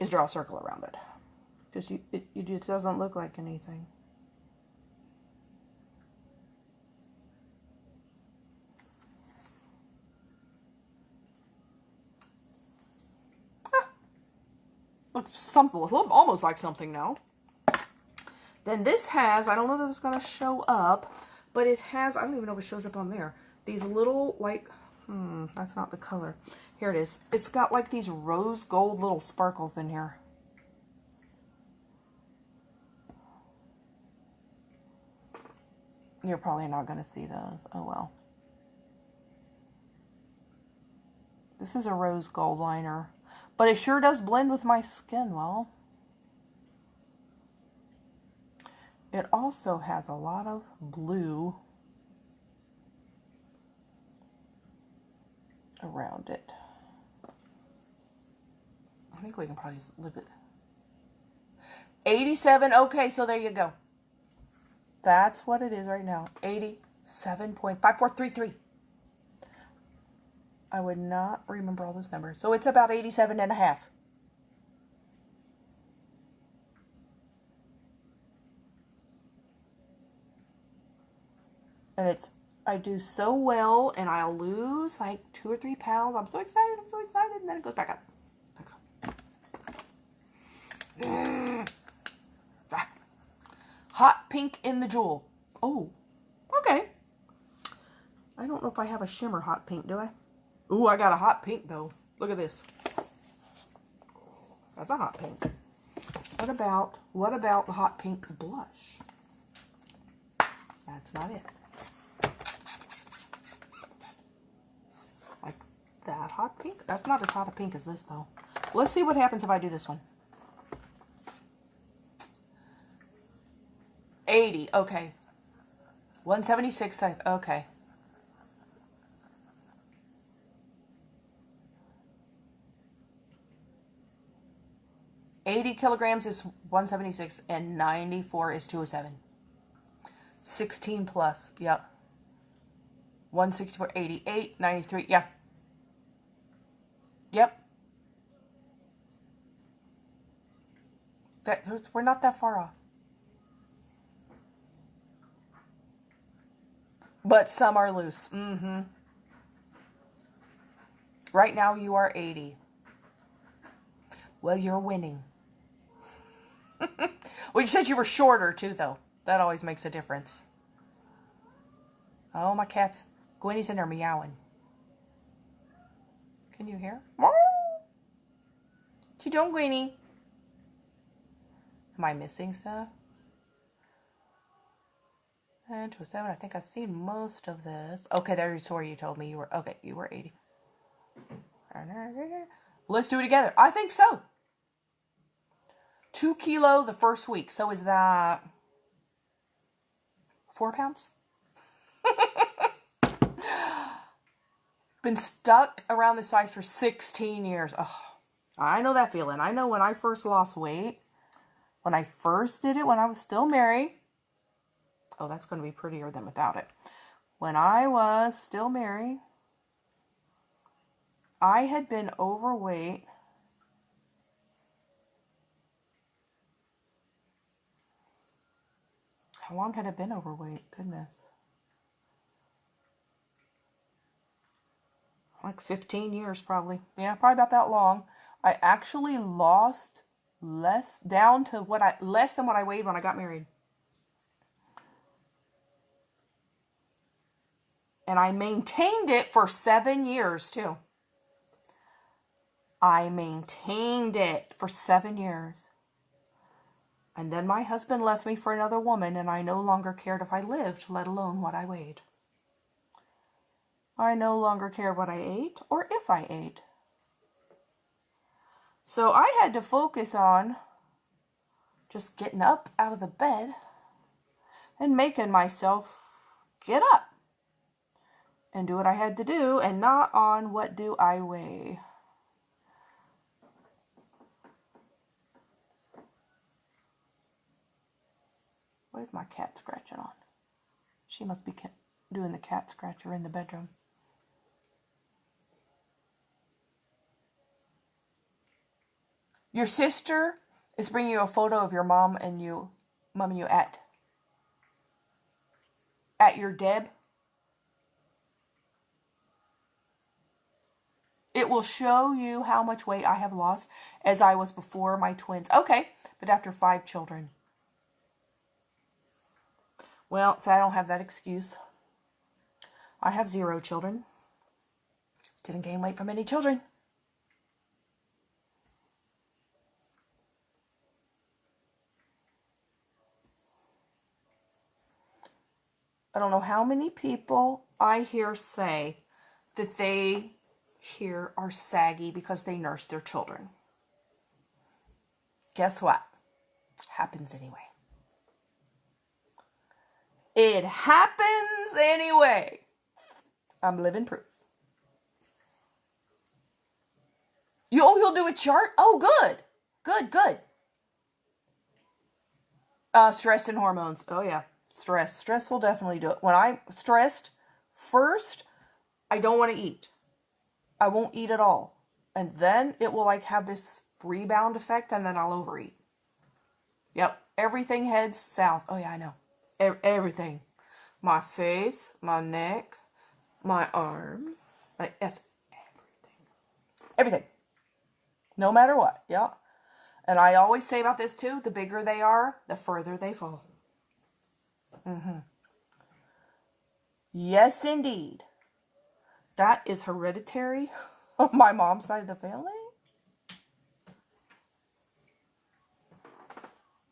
[SPEAKER 1] is draw a circle around it. Because it just doesn't look like anything. Looks something, almost like something now. Then this has, I don't know that it's going to show up, but it has, I don't even know if it shows up on there, these little, like, that's not the color. Here it is. It's got like these rose gold little sparkles in here. You're probably not going to see those. Oh, well. This is a rose gold liner. But it sure does blend with my skin well. It also has a lot of blue around it. I think we can probably just leave it. 87. Okay, so there you go. That's what it is right now. 87.5433. I would not remember all those numbers. So it's about 87 and a half. And it's, I do so well, and I'll lose like 2 or 3 pounds. I'm so excited, and then it goes back up. Hot pink in the jewel. Oh, okay. I don't know if I have a shimmer hot pink, do I? Ooh, I got a hot pink, though. Look at this. That's a hot pink. What about the hot pink blush? That's not it. Like that hot pink? That's not as hot a pink as this, though. Let's see what happens if I do this one. 80, okay. 176 size, okay. $80 kilograms is 176 and 94 is 207. 16 plus, yep. 164, 88, 93, yeah. Yep. We're not that far off. But some are loose. Right now you are 80. Well, you're winning. Well, you said you were shorter too, though. That always makes a difference. Oh, my cat's... Gwynny's in there meowing. Can you hear? What you doing, Gwynny? Am I missing stuff? And 207, I think I've seen most of this. Okay, there's where you told me you were... Okay, you were 80. Let's do it together. I think so. 2 kilo the first week. So is that 4 pounds? Been stuck around this size for 16 years. Oh, I know that feeling. I know when I first lost weight, when I first did it, when I was still married. Oh, that's going to be prettier than without it. When I was still married, I had been overweight. How long had I been overweight? Goodness. Like 15 years probably. Yeah, probably about that long. I actually lost less down to less than what I weighed when I got married. And I maintained it for 7 years too. I maintained it for 7 years. And then my husband left me for another woman, and I no longer cared if I lived, let alone what I weighed. I no longer cared what I ate or if I ate. So I had to focus on just getting up out of the bed and making myself get up and do what I had to do, and not on what do I weigh. What is my cat scratching on? She must be doing the cat scratcher in the bedroom. Your sister is bringing you a photo of your mom and you at your Deb. It will show you how much weight I have lost as I was before my twins. Okay, but after 5 children. Well, so I don't have that excuse. I have 0 children. Didn't gain weight from any children. I don't know how many people I hear say that they here are saggy because they nurse their children. Guess what? It happens anyway. It happens anyway. I'm living proof. You'll do a chart? Oh, good. Good. Stress and hormones. Oh, yeah. Stress will definitely do it. When I'm stressed, first, I don't want to eat. I won't eat at all. And then it will like have this rebound effect, and then I'll overeat. Yep. Everything heads south. Oh, yeah, I know. Everything. My face, my neck, my arms. Yes, everything. No matter what. Yeah. And I always say about this too, the bigger they are, the further they fall. Yes, indeed. That is hereditary on my mom's side of the family.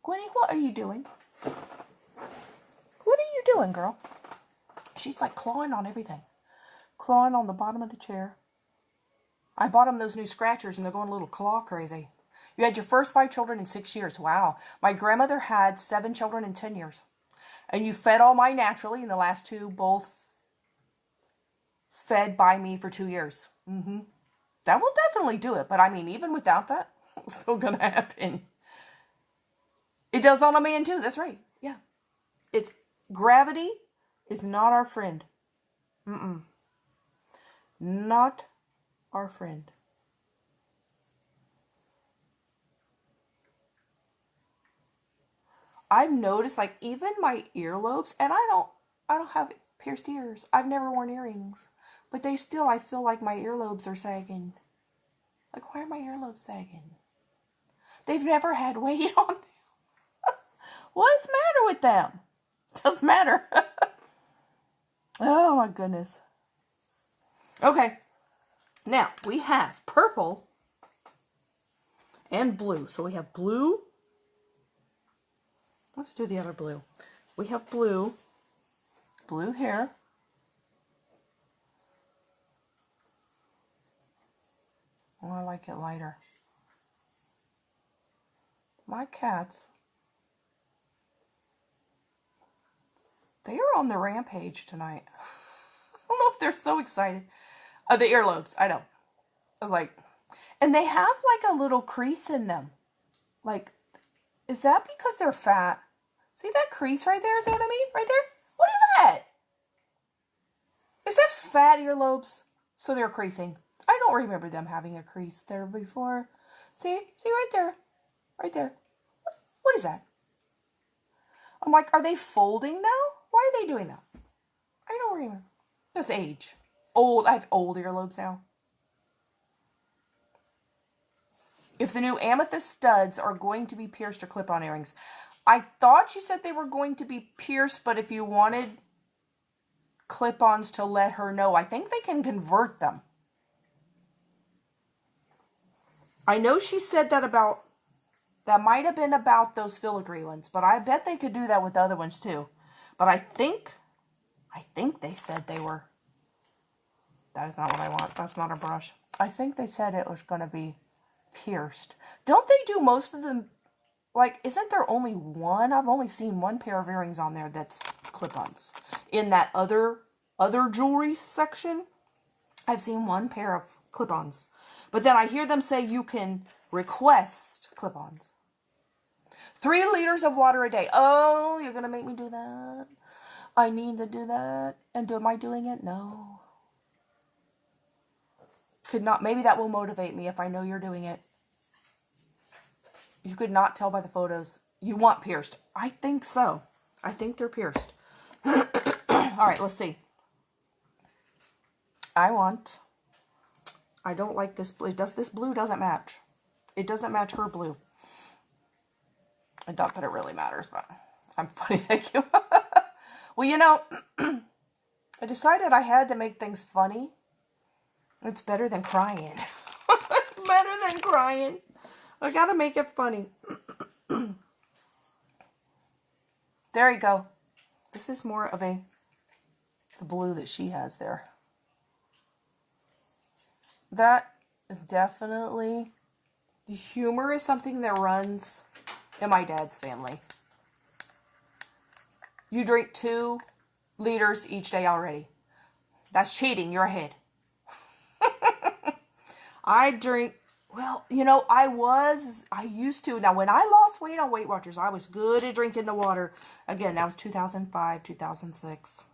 [SPEAKER 1] Gwenny, what are you doing? What are you doing, girl? She's like clawing on everything. Clawing on the bottom of the chair. I bought them those new scratchers and they're going a little claw crazy. You had your first 5 children in 6 years. Wow. My grandmother had 7 children in 10 years. And you fed all mine naturally, and the last 2 both fed by me for 2 years. That will definitely do it. But I mean, even without that, it's still going to happen. It does on a man too. That's right. Yeah. It's gravity is not our friend. Not our friend. I've noticed like even my earlobes, and I don't have pierced ears. I've never worn earrings. But they still, I feel like my earlobes are sagging. Like, why are my earlobes sagging? They've never had weight on them. What's the matter with them? Doesn't matter. Oh my goodness. Okay. Now, we have purple and blue. So we have blue. Let's do the other blue. We have blue. Blue here. Oh, I like it lighter. My cats, they are on the rampage tonight. I don't know if they're so excited. The earlobes, I know. I was like, And they have like a little crease in them. Like, is that because they're fat? See that crease right there? Is that what I mean? Right there? What is that? Is that fat earlobes? So they're creasing. I don't remember them having a crease there before. See right there. Right there. What is that? I'm like, are they folding now? Why are they doing that? I don't remember. That's age. Old. I have old earlobes now. If the new amethyst studs are going to be pierced or clip-on earrings. I thought you said they were going to be pierced, but if you wanted clip-ons to let her know, I think they can convert them. I know she said that might have been about those filigree ones, but I bet they could do that with other ones too. But I think they said they were, that is not what I want. That's not a brush. I think they said it was going to be pierced. Don't they do most of them, like, isn't there only one? I've only seen one pair of earrings on there that's clip-ons. In that other jewelry section, I've seen one pair of clip-ons. But then I hear them say you can request clip-ons. 3 liters of water a day. Oh, you're going to make me do that? I need to do that. And am I doing it? No. Could not. Maybe that will motivate me if I know you're doing it. You could not tell by the photos. You want pierced. I think so. I think they're pierced. All right, let's see. I don't like this blue. This blue doesn't match. It doesn't match her blue. And not that it really matters, but I'm funny, thank you. Well, you know, I decided I had to make things funny. It's better than crying. Better than crying. I gotta make it funny. There you go. This is more of the blue that she has there. That is definitely, the humor is something that runs in my dad's family. You drink 2 liters each day already. That's cheating. You're ahead. I drink, well, you know, I used to. Now, when I lost weight on Weight Watchers, I was good at drinking the water. Again, that was 2005, 2006.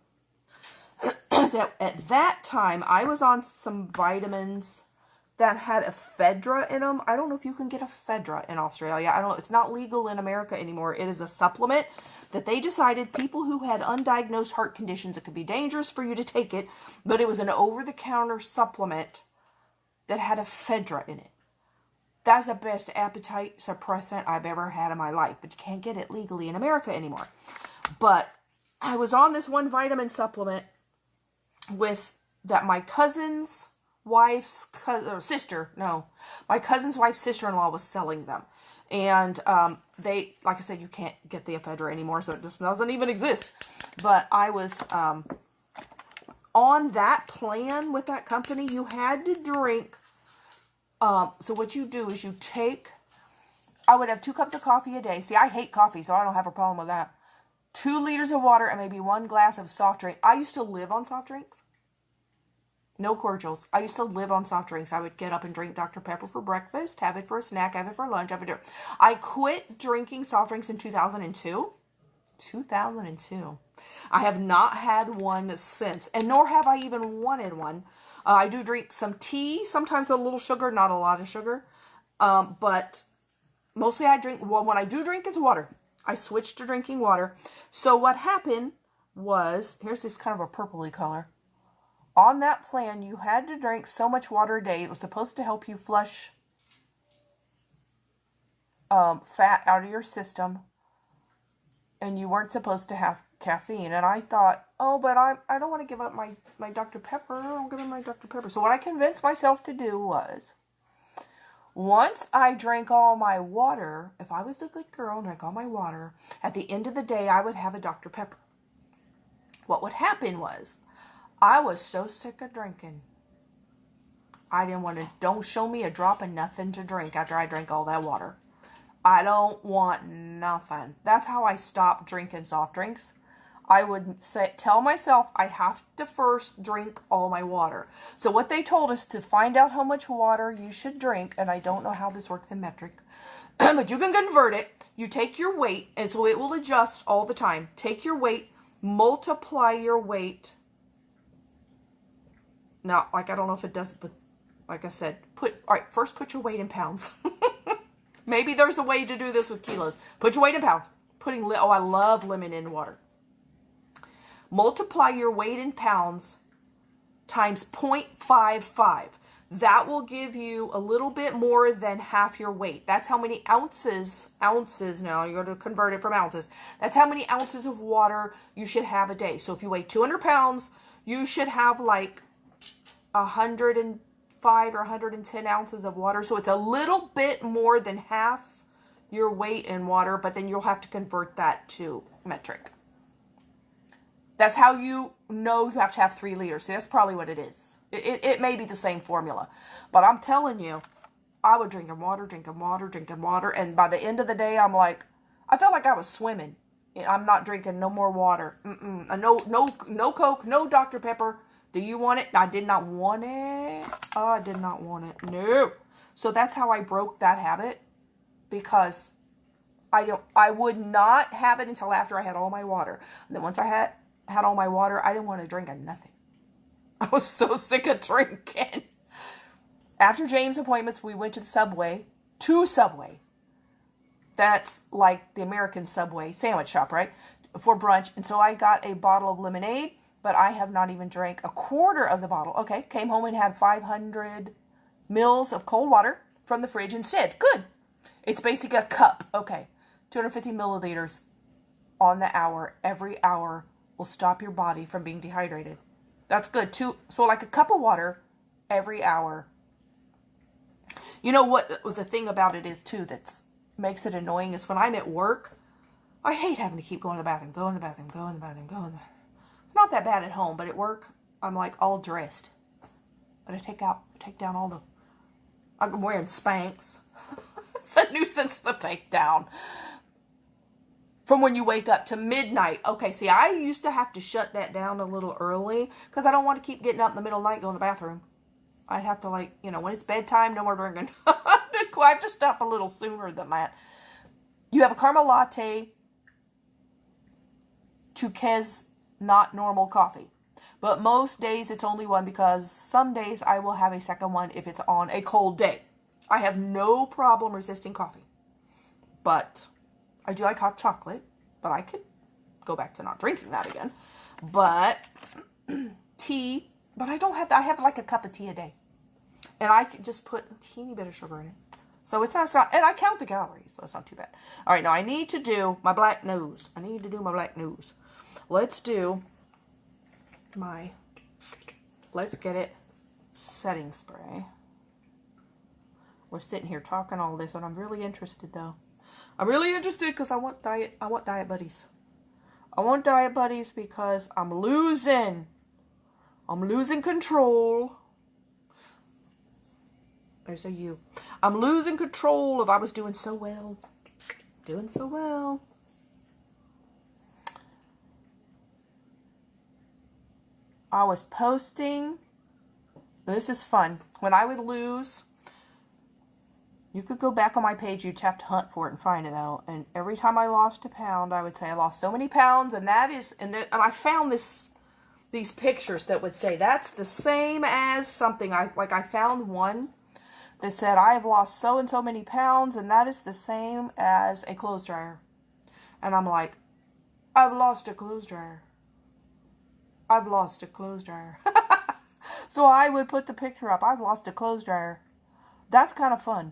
[SPEAKER 1] So at that time, I was on some vitamins that had ephedra in them. I don't know if you can get ephedra in Australia. I don't know. It's not legal in America anymore. It is a supplement that they decided people who had undiagnosed heart conditions, it could be dangerous for you to take it, but it was an over-the-counter supplement that had ephedra in it. That's the best appetite suppressant I've ever had in my life, but you can't get it legally in America anymore. But I was on this one vitamin supplement with that my cousin's wife's sister, no, my cousin's wife's sister-in-law was selling them. And they, like I said, you can't get the ephedra anymore, so it just doesn't even exist. But I was on that plan with that company. You had to drink, so what you do is you take, I would have 2 cups of coffee a day. See, I hate coffee, so I don't have a problem with that. 2 liters of water and maybe 1 glass of soft drink. I used to live on soft drinks. No cordials. I used to live on soft drinks. I would get up and drink Dr. Pepper for breakfast, have it for a snack, have it for lunch, have it dinner. I quit drinking soft drinks in 2002. 2002. I have not had one since, and nor have I even wanted one. I do drink some tea, sometimes a little sugar, not a lot of sugar. But mostly I drink, well, when I do drink, it's water. I switched to drinking water. So what happened was, here's this kind of a purpley color. On that plan, you had to drink so much water a day. It was supposed to help you flush fat out of your system. And you weren't supposed to have caffeine. And I thought, oh, but I don't want to give up my Dr. Pepper. I'm giving my Dr. Pepper. So what I convinced myself to do was, once I drank all my water, if I was a good girl and drank all my water, at the end of the day, I would have a Dr. Pepper. What would happen was, I was so sick of drinking. I didn't want to, don't show me a drop of nothing to drink after I drank all that water. I don't want nothing. That's how I stopped drinking soft drinks. I would say, tell myself I have to first drink all my water. So what they told us to find out how much water you should drink, and I don't know how this works in metric, but you can convert it. You take your weight, and so it will adjust all the time. Take your weight, multiply your weight. Now, like, I don't know if it does, but like I said, all right, first put your weight in pounds. Maybe there's a way to do this with kilos. Put your weight in pounds. I love lemon in water. Multiply your weight in pounds times 0.55. That will give you a little bit more than half your weight. That's how many ounces now, you're going to convert it from ounces. That's how many ounces of water you should have a day. So if you weigh 200 pounds, you should have like 105 or 110 ounces of water. So it's a little bit more than half your weight in water, but then you'll have to convert that to metric. That's how you know you have to have 3 liters. See, that's probably what it is. It may be the same formula. But I'm telling you, I would drinking water. And by the end of the day, I'm like, I felt like I was swimming. I'm not drinking no more water. No Coke, no Dr. Pepper. Do you want it? I did not want it. Oh, I did not want it. No. So that's how I broke that habit. Because I would not have it until after I had all my water. And then once I had all my water, I didn't want to drink nothing. I was so sick of drinking. After James' appointments, we went to the Subway. That's like the American Subway sandwich shop, right? For brunch. And so I got a bottle of lemonade, but I have not even drank a quarter of the bottle. Okay, came home and had 500 mils of cold water from the fridge instead. Good. It's basically a cup. Okay, 250 milliliters on the hour. Every hour will stop your body from being dehydrated. That's good too. So like a cup of water every hour. You know what the thing about it is too that makes it annoying is when I'm at work, I hate having to keep going to the bathroom, go in the bathroom. It's not that bad at home, but at work, I'm like all dressed. But I take down all the, I'm wearing Spanx. It's a nuisance to take down. From when you wake up to midnight. Okay, see, I used to have to shut that down a little early because I don't want to keep getting up in the middle of the night going to the bathroom. I'd have to when it's bedtime, no more drinking. I have to stop a little sooner than that. You have a caramel latte, 2 Kez, not normal coffee. But most days it's only 1 because some days I will have a second one if it's on a cold day. I have no problem resisting coffee. But I do like hot chocolate, but I could go back to not drinking that again. But tea, but I have like a cup of tea a day. And I could just put a teeny bit of sugar in it. So it's not, and I count the calories, so it's not too bad. All right, now I need to do my black nose. Let's do let's get it setting spray. We're sitting here talking all this, and I'm really interested though. I'm really interested because I want diet buddies. I want diet buddies because I'm losing control. There's a you. I'm losing control of I was doing so well. I was posting. This is fun. When I would lose, you could go back on my page. You'd have to hunt for it and find it though. And every time I lost a pound, I would say I lost so many pounds, and that is, and I found these pictures that would say that's the same as something. I found one that said I have lost so and so many pounds, and that is the same as a clothes dryer. And I'm like, I've lost a clothes dryer. So I would put the picture up. I've lost a clothes dryer. That's kind of fun.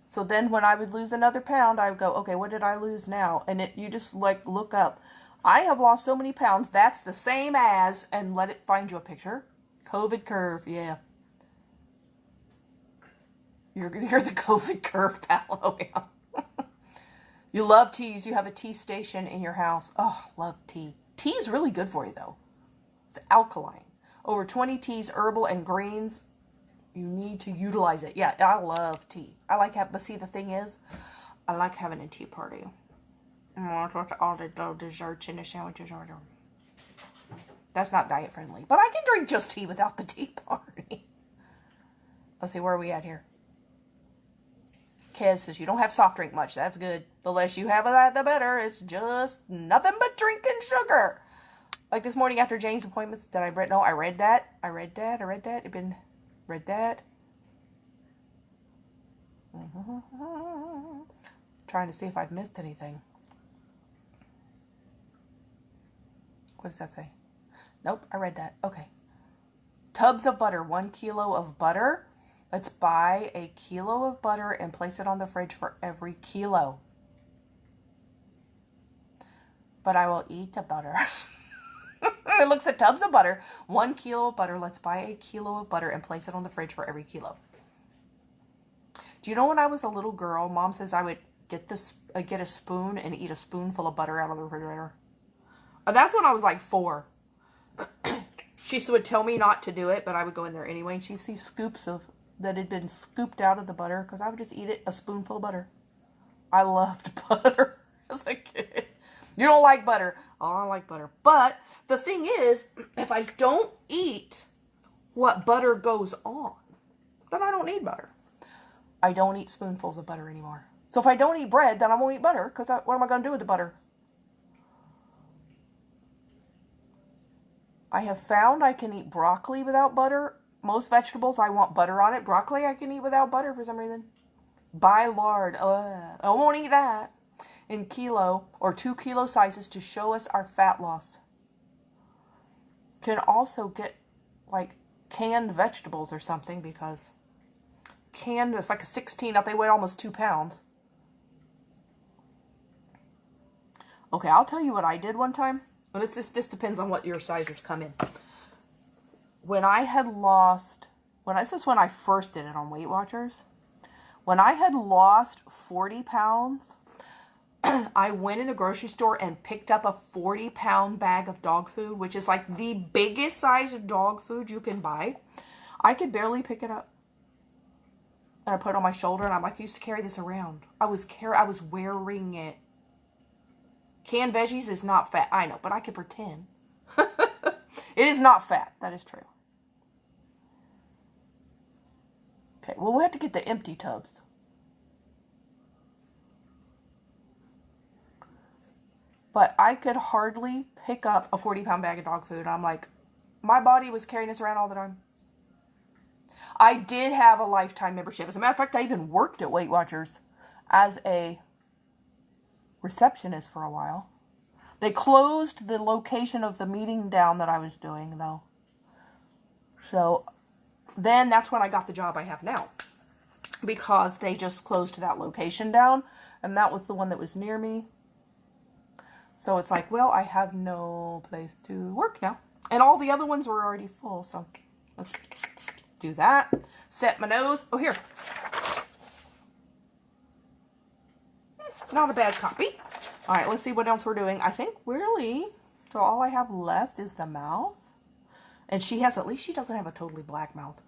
[SPEAKER 1] So then when I would lose another pound, I would go, okay, what did I lose now? And you just look up. I have lost so many pounds. That's the same as, and let it find you a picture. COVID curve, yeah. You're the COVID curve, pal. Oh, yeah. You love teas. You have a tea station in your house. Oh, love tea. Tea is really good for you, though. It's alkaline. Over 20 teas, herbal, and greens. You need to utilize it. Yeah, I love tea. I like but see, the thing is, I like having a tea party. With all the little desserts and the sandwiches. That's not diet friendly. But I can drink just tea without the tea party. Let's see, where are we at here? Kez says you don't have soft drink much. That's good. The less you have of that, the better. It's just nothing but drinking sugar. Like this morning after James' appointments, did I read? No, I read that. I read that. Read that. Trying to see if I've missed anything. What does that say? Nope, I read that. Okay. Tubs of butter. 1 kilo of butter. Let's buy a kilo of butter and place it on the fridge for every kilo. But I will eat the butter. It looks at tubs of butter. 1 kilo of butter. Let's buy a kilo of butter and place it on the fridge for every kilo. Do you know when I was a little girl, Mom says I would get a spoon and eat a spoonful of butter out of the refrigerator. And that's when I was like 4. She would tell me not to do it, but I would go in there anyway. And she'd see scoops of that had been scooped out of the butter because I would just eat it, a spoonful of butter. I loved butter as a kid. You don't like butter. Oh, I like butter. But the thing is, if I don't eat what butter goes on, then I don't need butter. I don't eat spoonfuls of butter anymore. So if I don't eat bread, then I won't eat butter because what am I going to do with the butter? I have found I can eat broccoli without butter. Most vegetables, I want butter on it. Broccoli, I can eat without butter for some reason. Buy lard. I won't eat that. In kilo or 2 kilo sizes to show us our fat loss. Can also get like canned vegetables or something because canned is like a 16. They weigh almost 2 pounds. Okay, I'll tell you what I did one time. But this depends on what your sizes come in. When I had lost, this is when I first did it on Weight Watchers. When I had lost 40 pounds, I went in the grocery store and picked up a 40-pound bag of dog food, which is like the biggest size of dog food you can buy. I could barely pick it up. And I put it on my shoulder, and I'm like, I used to carry this around. I was wearing it. Canned veggies is not fat. I know, but I could pretend. It is not fat. That is true. Okay, well, we'll have to get the empty tubs. But I could hardly pick up a 40-pound bag of dog food. I'm like, my body was carrying this around all the time. I did have a lifetime membership. As a matter of fact, I even worked at Weight Watchers as a receptionist for a while. They closed the location of the meeting down that I was doing, though. So then that's when I got the job I have now. Because they just closed that location down. And that was the one that was near me. So it's like, well, I have no place to work now. And all the other ones were already full. So let's do that. Set my nose. Oh, here. Not a bad copy. All right, let's see what else we're doing. I think really, so all I have left is the mouth. And she has, at least she doesn't have a totally black mouth.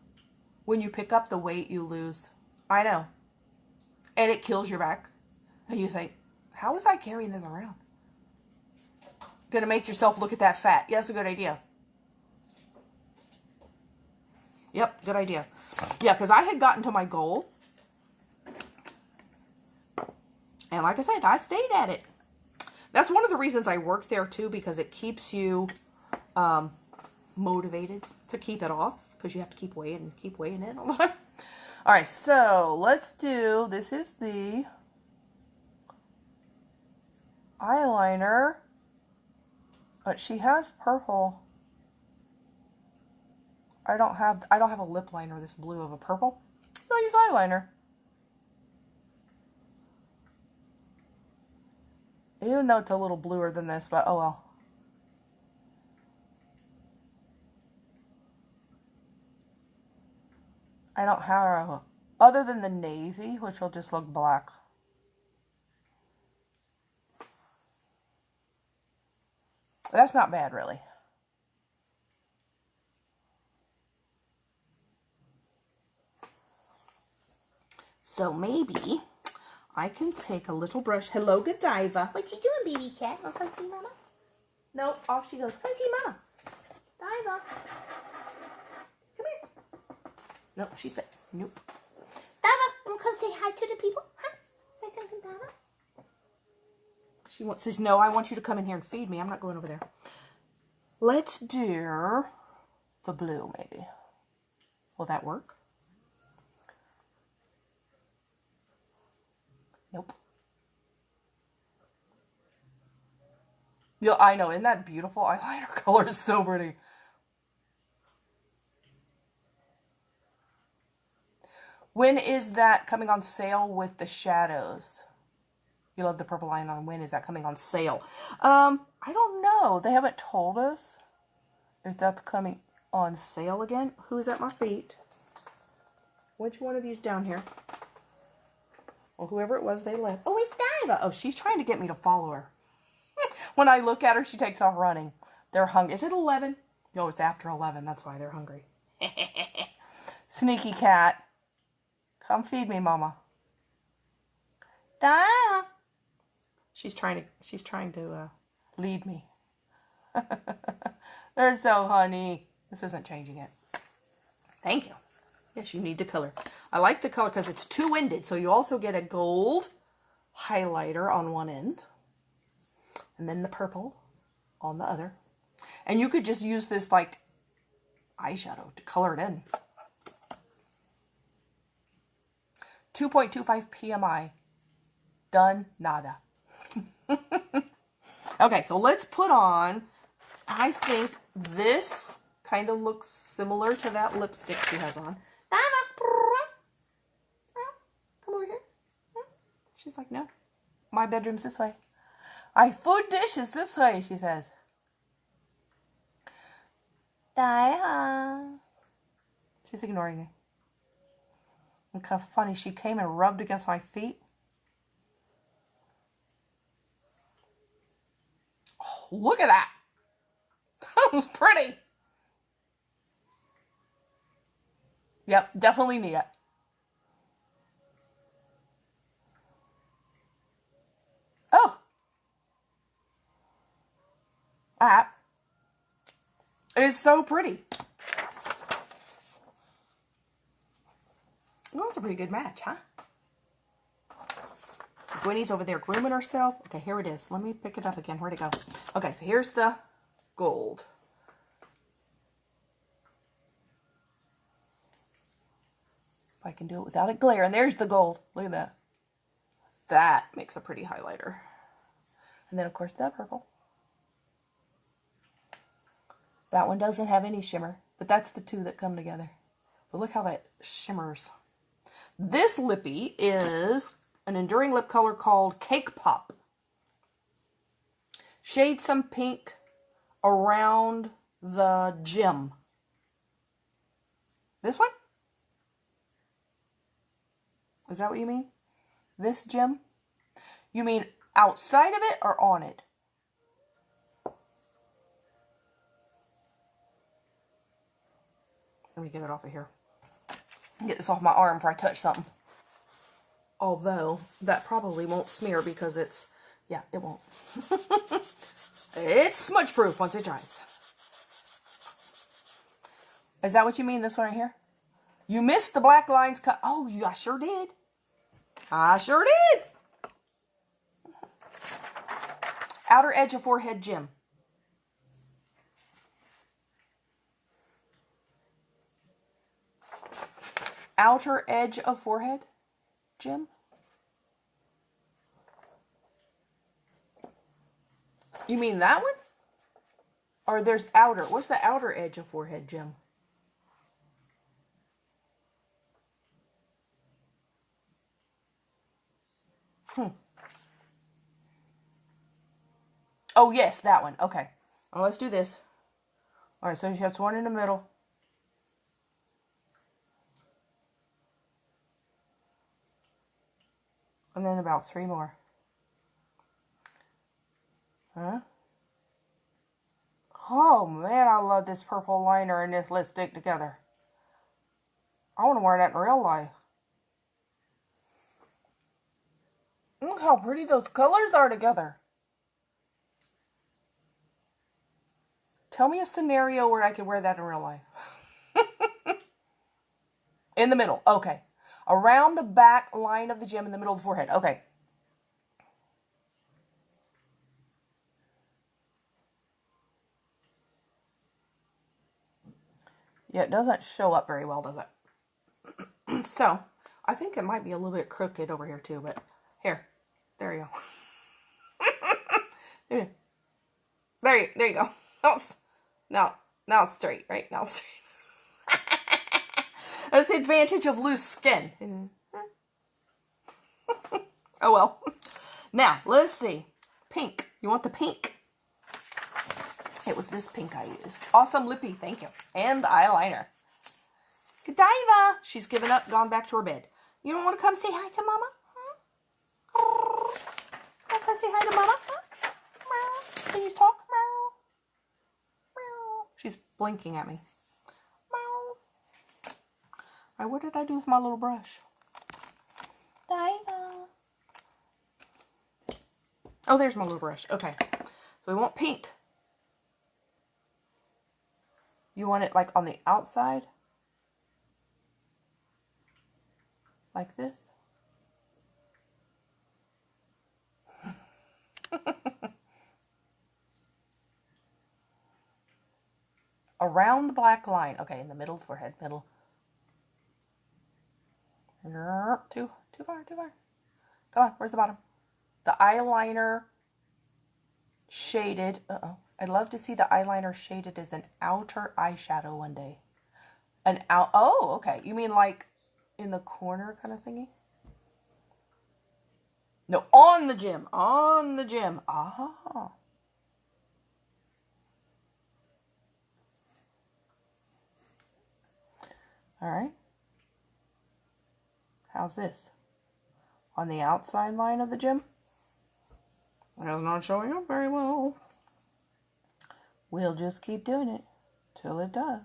[SPEAKER 1] When you pick up the weight, you lose. I know. And it kills your back. And you think, how was I carrying this around? Gonna make yourself look at that fat. Yeah, that's a good idea. Yep, good idea. Yeah, because I had gotten to my goal. And like I said, I stayed at it. That's one of the reasons I work there too, because it keeps you motivated to keep it off. Because you have to keep weighing it all the time. All right, so let's do, this is the eyeliner. But she has purple. I don't have a lip liner this blue of a purple. I'll use eyeliner. Even though it's a little bluer than this, but oh well. I don't have, other than the navy, which will just look black. That's not bad, really. So maybe I can take a little brush. Hello, Godiva.
[SPEAKER 2] What you doing, baby cat? Want to come see Mama?
[SPEAKER 1] No, off she goes. Come see Mama.
[SPEAKER 2] Diva.
[SPEAKER 1] Come here. Nope, she said, nope.
[SPEAKER 2] Diva, want to come say hi to the people? Huh? Say something, Diva.
[SPEAKER 1] She says, no, I want you to come in here and feed me. I'm not going over there. Let's do the blue, maybe. Will that work? Nope. Yeah, I know. Isn't that beautiful? Eyeliner color is so pretty. When is that coming on sale with the shadows? You love the purple eyeliner. When is that coming on sale? I don't know. They haven't told us if that's coming on sale again. Who's at my feet? Which one of you's down here? Well, whoever it was, they left. Oh, it's Diva. Oh, she's trying to get me to follow her. When I look at her, she takes off running. They're hungry. Is it 11? No, it's after 11. That's why they're hungry. Sneaky cat. Come feed me, Mama. Diva. She's trying to lead me. They're so honey. This isn't changing it. Thank you. Yes, you need the color. I like the color because it's two-ended, so you also get a gold highlighter on one end, and then the purple on the other. And you could just use this like eyeshadow to color it in. 2.25 PMI. Done. Nada. Okay, so let's put on, I think this kind of looks similar to that lipstick she has on. Come over here. She's like, no, my bedroom's this way. I food dish is this way, she says. Diana. She's ignoring me. Look how funny, she came and rubbed against my feet. Oh, look at that. That was pretty. Yep, definitely need it. Oh. That is so pretty. Well, that's a pretty good match, huh? Gwynnie's over there grooming herself. Okay, here it is. Let me pick it up again. Where'd it go? Okay, so here's the gold. If I can do it without it glare. And there's the gold. Look at that. That makes a pretty highlighter. And then, of course, that purple. That one doesn't have any shimmer, but that's the two that come together. But look how that shimmers. This lippy is an enduring lip color called Cake Pop. Shade some pink around the gem. This one? Is that what you mean? This gem? You mean outside of it or on it? Let me get it off of here. Get this off my arm before I touch something. Although, that probably won't smear because it's... Yeah, it won't. It's smudge proof once it dries. Is that what you mean, this one right here? You missed the black lines cut. Oh, I sure did. I sure did. Outer edge of forehead gem. Outer edge of forehead gem. You mean that one? Or there's outer. What's the outer edge of forehead gem? Oh, yes, that one. Okay. Well, let's do this. All right, so she has one in the middle. And then about 3 more. Huh? Oh, man, I love this purple liner and this lipstick together. I want to wear that in real life. Look how pretty those colors are together. Tell me a scenario where I could wear that in real life. In the middle. Okay. Around the back line of the gem in the middle of the forehead. Okay. Yeah, it doesn't show up very well, does it? So, I think it might be a little bit crooked over here too, but here. There you go. There you go. Now it's straight, right? Now it's straight. That's the advantage of loose skin. Oh well. Now, let's see. Pink. You want the pink? It was this pink I used. Awesome lippy, thank you. And eyeliner. Godiva! She's given up, gone back to her bed. You don't want to come say hi to Mama? Want to come say hi to Mama? Can you talk? She's blinking at me. Alright, what did I do with my little brush? Diva. Oh, there's my little brush. Okay. So we want pink. You want it like on the outside? Like this? Around the black line. Okay, in the middle of the forehead. Middle. Too far. Go on, where's the bottom? The eyeliner shaded. I'd love to see the eyeliner shaded as an outer eyeshadow one day. Oh, okay. You mean like in the corner kind of thingy? No, on the gem. On the gem. Ah. All right. How's this? On the outside line of the gem? It's not showing up very well. We'll just keep doing it till it does.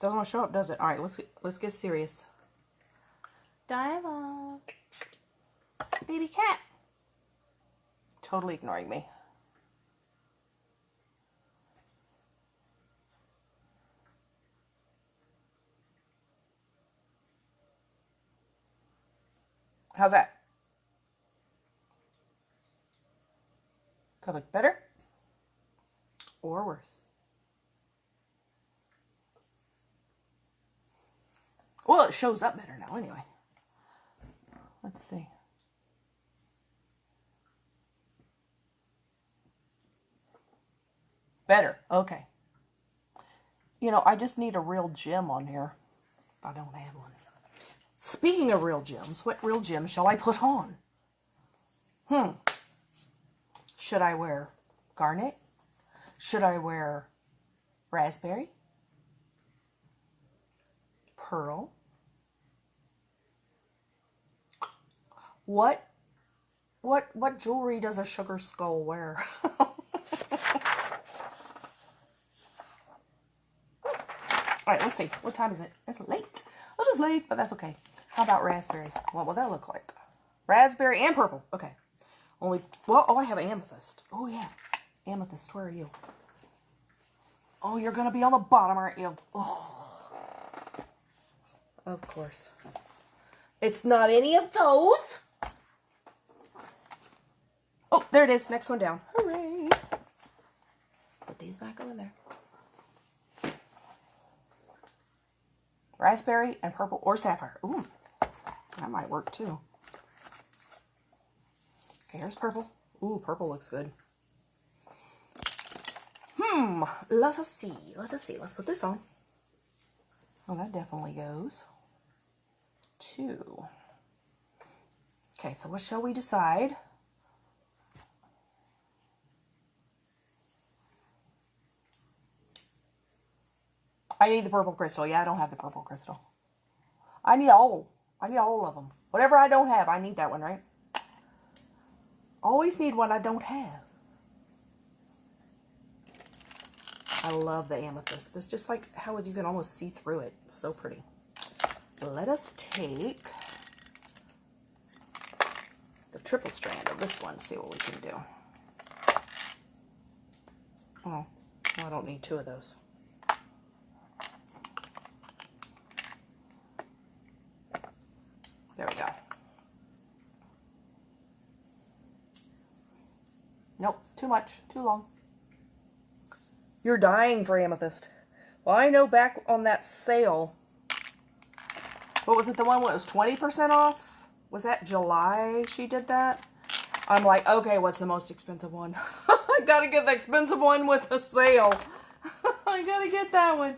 [SPEAKER 1] Doesn't want to show up, does it? All right, let's get serious. Diva. Baby cat. Totally ignoring me. How's that? Does that look better? Or worse? Well, it shows up better now anyway. Let's see. Better. Okay. You know, I just need a real gem on here. I don't have one. Speaking of real gems, what real gem shall I put on? Should I wear garnet? Should I wear raspberry? Pearl? What jewelry does a sugar skull wear? All right, let's see. What time is it? It's late. Well, it's late, but that's okay. How about raspberry? What will that look like? Raspberry and purple. Okay. I have amethyst. Oh, yeah. Amethyst, where are you? Oh, you're going to be on the bottom, aren't you? Oh. Of course. It's not any of those. Oh, there it is. Next one down. Hooray. Put these back over there. Raspberry and purple or sapphire. Ooh, that might work too. Okay, here's purple. Ooh, purple looks good. Let us see. Let's put this on. Oh, that definitely goes. 2. Okay, so what shall we decide? I need the purple crystal. Yeah, I don't have the purple crystal. I need all of them. Whatever I don't have, I need that one, right? Always need one I don't have. I love the amethyst. It's just like how you can almost see through it. It's so pretty. Let us take triple strand of this one to see what we can do. Oh, well, I don't need two of those. There we go. Nope, too much, too long. You're dying for amethyst. Well, I know back on that sale, what was it, the one where it was 20% off? Was that July she did that? I'm like, okay, what's the most expensive one? I gotta get the expensive one with the sale. I gotta get that one.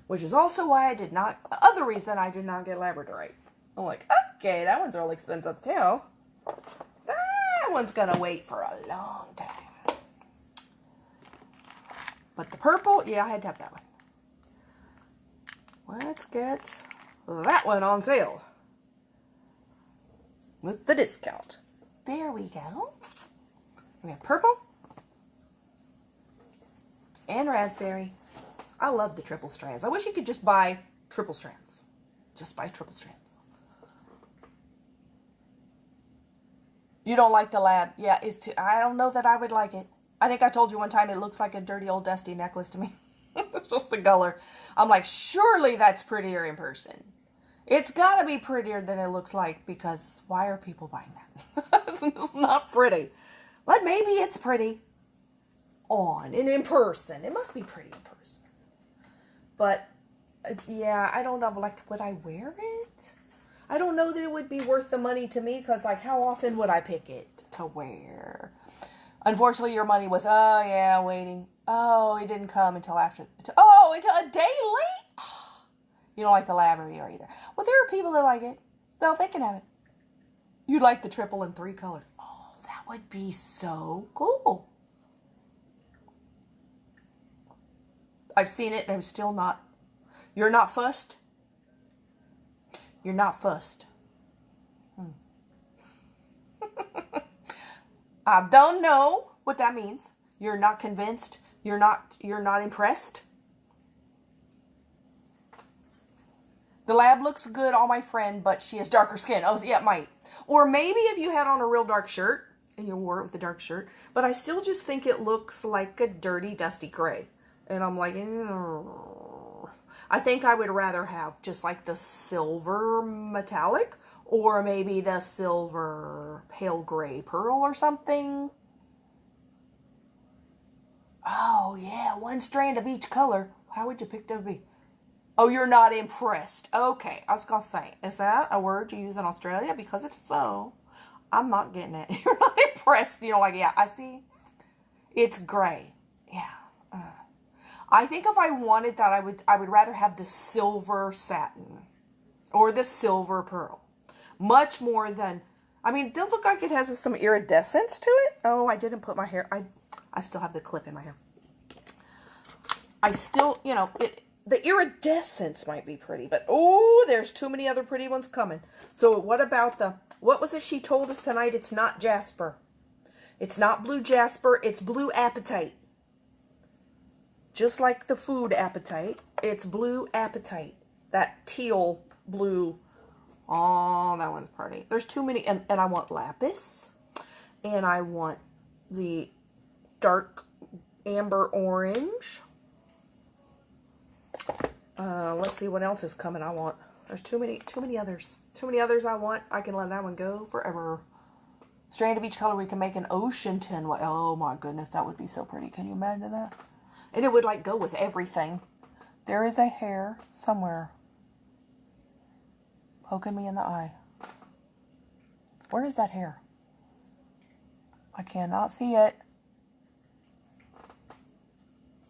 [SPEAKER 1] Which is also why I did not, the other reason I did not get Labradorite. I'm like, okay, that one's really expensive too. That one's gonna wait for a long time. But the purple, yeah, I had to have that one. Let's get that one on sale. With the discount. There we go. We have purple. And raspberry. I love the triple strands. I wish you could just buy triple strands. Just buy triple strands. You don't like the lab? Yeah, it's too, I don't know that I would like it. I think I told you one time it looks like a dirty old dusty necklace to me. It's just the color. I'm like, surely that's prettier in person. It's got to be prettier than it looks like, because why are people buying that? It's not pretty. But maybe it's pretty on and in person. It must be pretty in person. But, yeah, I don't know. Like, would I wear it? I don't know that it would be worth the money to me, because, like, how often would I pick it to wear? Unfortunately, your money was, oh, yeah, waiting. Oh, it didn't come until after. Oh, until a day late? You don't like the Labrador either. Well, there are people that like it. No, they can have it. You'd like the triple in 3 colors. Oh, that would be so cool. I've seen it and I'm still not. You're not fussed? You're not fussed. I don't know what that means. You're not convinced. You're not impressed. The lab looks good on my friend, but she has darker skin. Oh, yeah, it might. Or maybe if you had on a real dark shirt and you wore it with the dark shirt. But I still just think it looks like a dirty, dusty gray. And I'm like, I think I would rather have just like the silver metallic, or maybe the silver pale gray pearl or something. Oh, yeah, 1 strand of each color. How would you pick WB? Oh, you're not impressed. Okay, I was going to say, is that a word you use in Australia? Because if so, I'm not getting it. You're not impressed. You know, like, yeah, I see. It's gray. Yeah. I think if I wanted that, I would rather have the silver satin or the silver pearl. Much more than, I mean, it does look like it has some iridescence to it. Oh, I didn't put my hair, I still have the clip in my hair. I still, you know, the iridescence might be pretty, but oh, there's too many other pretty ones coming. So what about what was it she told us tonight? It's not jasper. It's not blue jasper, it's blue apatite. Just like the food apatite, it's blue apatite. That teal blue. Oh, that one's pretty. There's too many, and I want lapis, and I want the dark amber orange. Let's see what else is coming. I want. There's too many others. Too many others I want. I can let that one go forever. Strand of each color. We can make an ocean tin. Oh my goodness, that would be so pretty. Can you imagine that? And it would like go with everything. There is a hair somewhere poking me in the eye. Where is that hair? I cannot see it.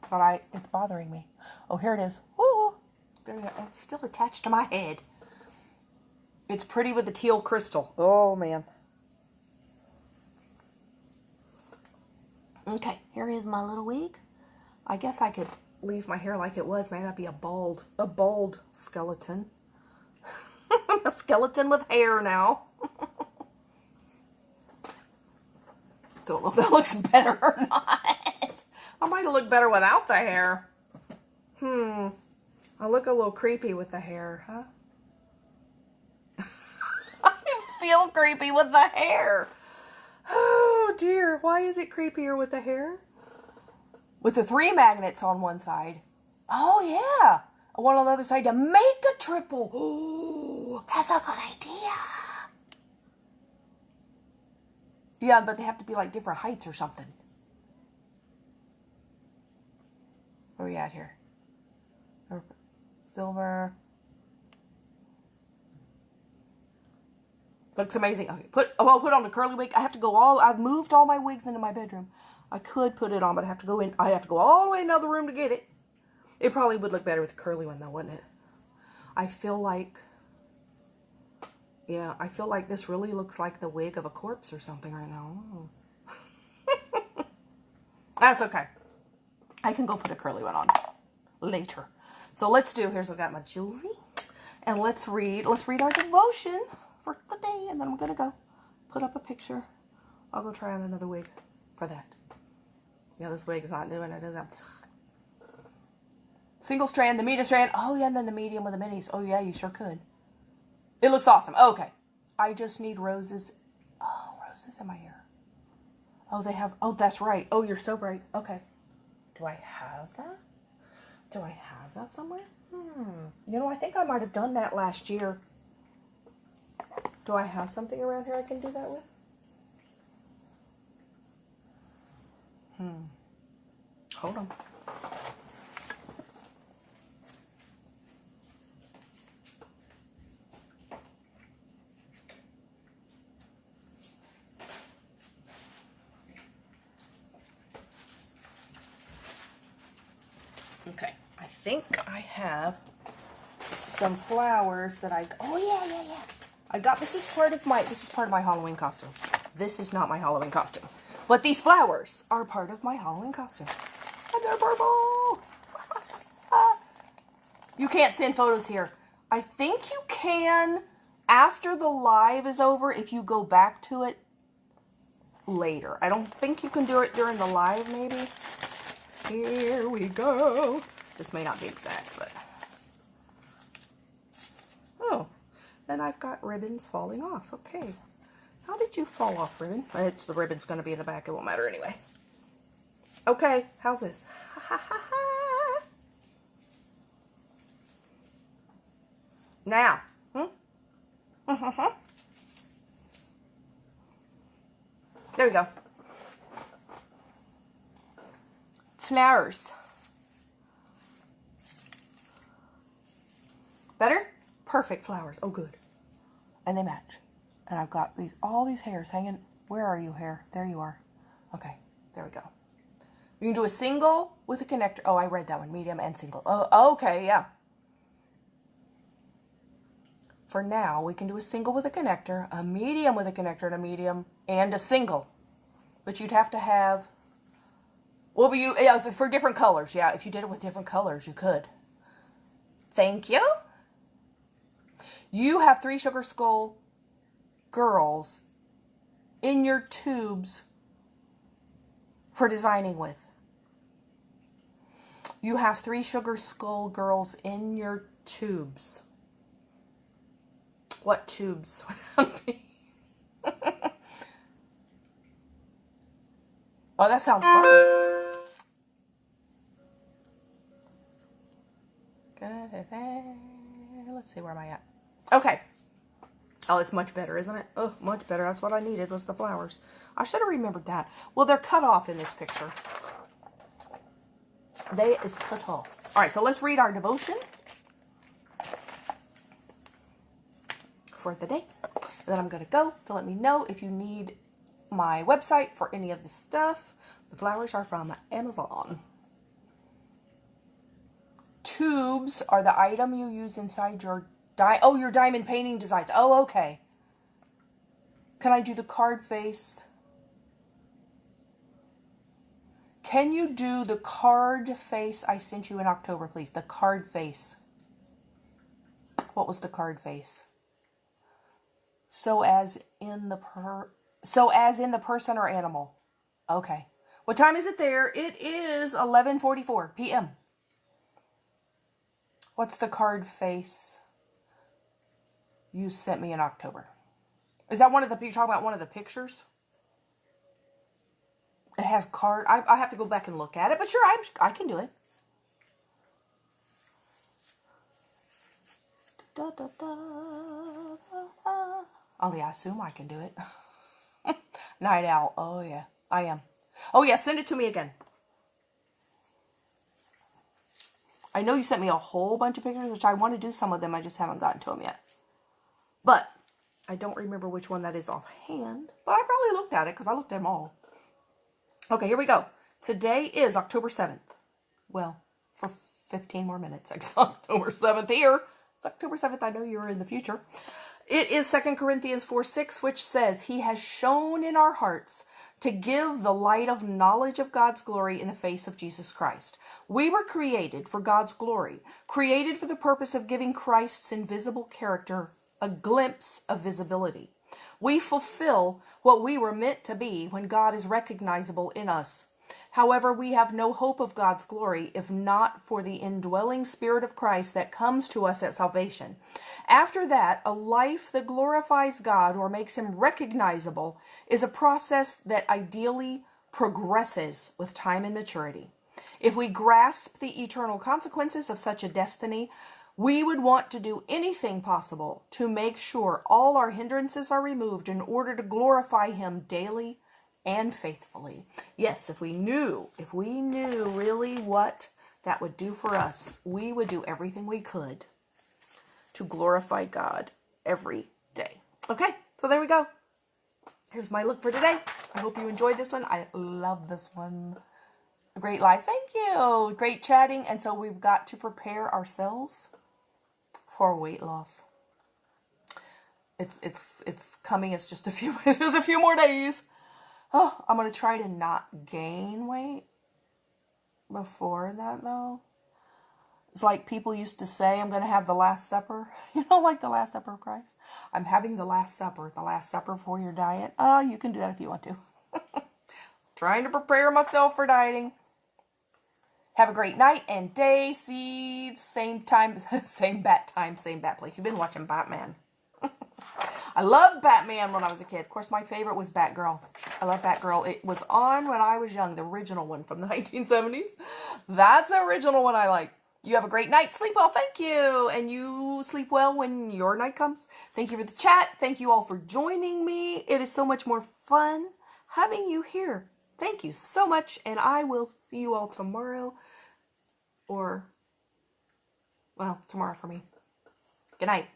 [SPEAKER 1] But it's bothering me. Oh, here it is. Woo! There you go. It's still attached to my head. It's pretty with the teal crystal. Oh, man. Okay, here is my little wig. I guess I could leave my hair like it was. Maybe I'd be a bald skeleton. I'm a skeleton with hair now. Don't know if that looks better or not. I might look better without the hair. I look a little creepy with the hair, huh? I feel creepy with the hair. Oh dear, why is it creepier with the hair? With the 3 magnets on one side. Oh yeah, one on the other side to make a triple. Oh,
[SPEAKER 2] That's a good idea.
[SPEAKER 1] yeah, but they have to be like different heights or something. Where are we at here? Silver. Looks amazing. Okay, I'll put on the curly wig. I have to go I've moved all my wigs into my bedroom. I could put it on, but I have to go in. I have to go all the way in another room to get it. It probably would look better with the curly one though, wouldn't it? I feel like this really looks like the wig of a corpse or something right now. That's okay. I can go put a curly one on later. So here's I've got my jewelry. And let's read our devotion for the day. And then I'm going to go put up a picture. I'll go try on another wig for that. Yeah, this wig's not doing it, is it? Single strand, the medium strand. Oh, yeah, and then the medium with the minis. Oh, yeah, you sure could. It looks awesome. Okay. I just need roses. Oh, roses in my hair. Oh, that's right. Oh, you're so bright. Okay. Do I have that? Do I have that somewhere? You know, I think I might have done that last year. Do I have something around here I can do that with? Hold on. Okay, I think I have some flowers that oh yeah. I got, this is part of my Halloween costume. This is not my Halloween costume. But these flowers are part of my Halloween costume. And they're purple. You can't send photos here. I think you can after the live is over if you go back to it later. I don't think you can do it during the live maybe. Here we go. This may not be exact, but... Oh, and I've got ribbons falling off. Okay. How did you fall off, ribbon? The ribbon's going to be in the back. It won't matter anyway. Okay, how's this? Ha ha ha ha. Now. There we go. Flowers. Better? Perfect flowers. Oh, good. And they match. And I've got all these hairs hanging. Where are you, hair? There you are. Okay, there we go. You can do a single with a connector. Oh, I read that one. Medium and single. Oh, okay, yeah. For now, we can do a single with a connector, a medium with a connector, and a medium, and a single. But you'd have to have... Well, for different colors. Yeah, if you did it with different colors, you could. Thank you. You have 3 Sugar Skull girls in your tubes for designing with. You have 3 Sugar Skull girls in your tubes. What tubes would that be? Oh, that sounds fun. Let's see, where am I at? Okay. Oh, it's much better, isn't it? Oh, much better. That's what I needed was the flowers. I should have remembered that. Well, they're cut off in this picture. It's cut off. All right, so let's read our devotion for the day. And then I'm going to go. So let me know if you need my website for any of this stuff. The flowers are from Amazon. Tubes are the item you use inside your your diamond painting designs. Oh, okay. Can I do the card face? Can you do the card face I sent you in October, please? The card face. What was the card face? So as in the person or animal. Okay. What time is it there? It is 11:44 p.m. What's the card face you sent me in October? Is that you're talking about one of the pictures? It has card. I have to go back and look at it, but sure, I can do it. Da, da, da, da, da. Oh yeah, I assume I can do it. Night Owl. Oh yeah, I am. Oh yeah, send it to me again. I know you sent me a whole bunch of pictures, which I want to do some of them. I just haven't gotten to them yet. But I don't remember which one that is offhand. But I probably looked at it because I looked at them all. Okay, here we go. Today is October 7th. Well, for 15 more minutes. It's October 7th here. It's October 7th. I know you're in the future. It is 2 Corinthians 4:6, which says, He has shone in our hearts to give the light of knowledge of God's glory in the face of Jesus Christ. We were created for God's glory, created for the purpose of giving Christ's invisible character a glimpse of visibility. We fulfill what we were meant to be when God is recognizable in us. However, we have no hope of God's glory if not for the indwelling Spirit of Christ that comes to us at salvation. After that, a life that glorifies God or makes Him recognizable is a process that ideally progresses with time and maturity. If we grasp the eternal consequences of such a destiny, we would want to do anything possible to make sure all our hindrances are removed in order to glorify Him daily and faithfully. Yes, if we knew really what that would do for us, we would do everything we could to glorify God every day. Okay, so there we go. Here's my look for today. I hope you enjoyed this one. I love this one. Great live. Thank you. Great chatting. And so we've got to prepare ourselves for weight loss. It's coming. It's just a few more days. Oh, I'm going to try to not gain weight before that, though. It's like people used to say, I'm going to have the Last Supper. You know, like the Last Supper of Christ. I'm having the Last Supper for your diet. Oh, you can do that if you want to. Trying to prepare myself for dieting. Have a great night and day. See same time, same bat place. You've been watching Batman. I loved Batman when I was a kid. Of course, my favorite was Batgirl. I love Batgirl. It was on when I was young, the original one from the 1970s. That's the original one I like. You have a great night. Sleep well. Thank you. And you sleep well when your night comes. Thank you for the chat. Thank you all for joining me. It is so much more fun having you here. Thank you so much. And I will see you all tomorrow. Or, well, tomorrow for me. Good night.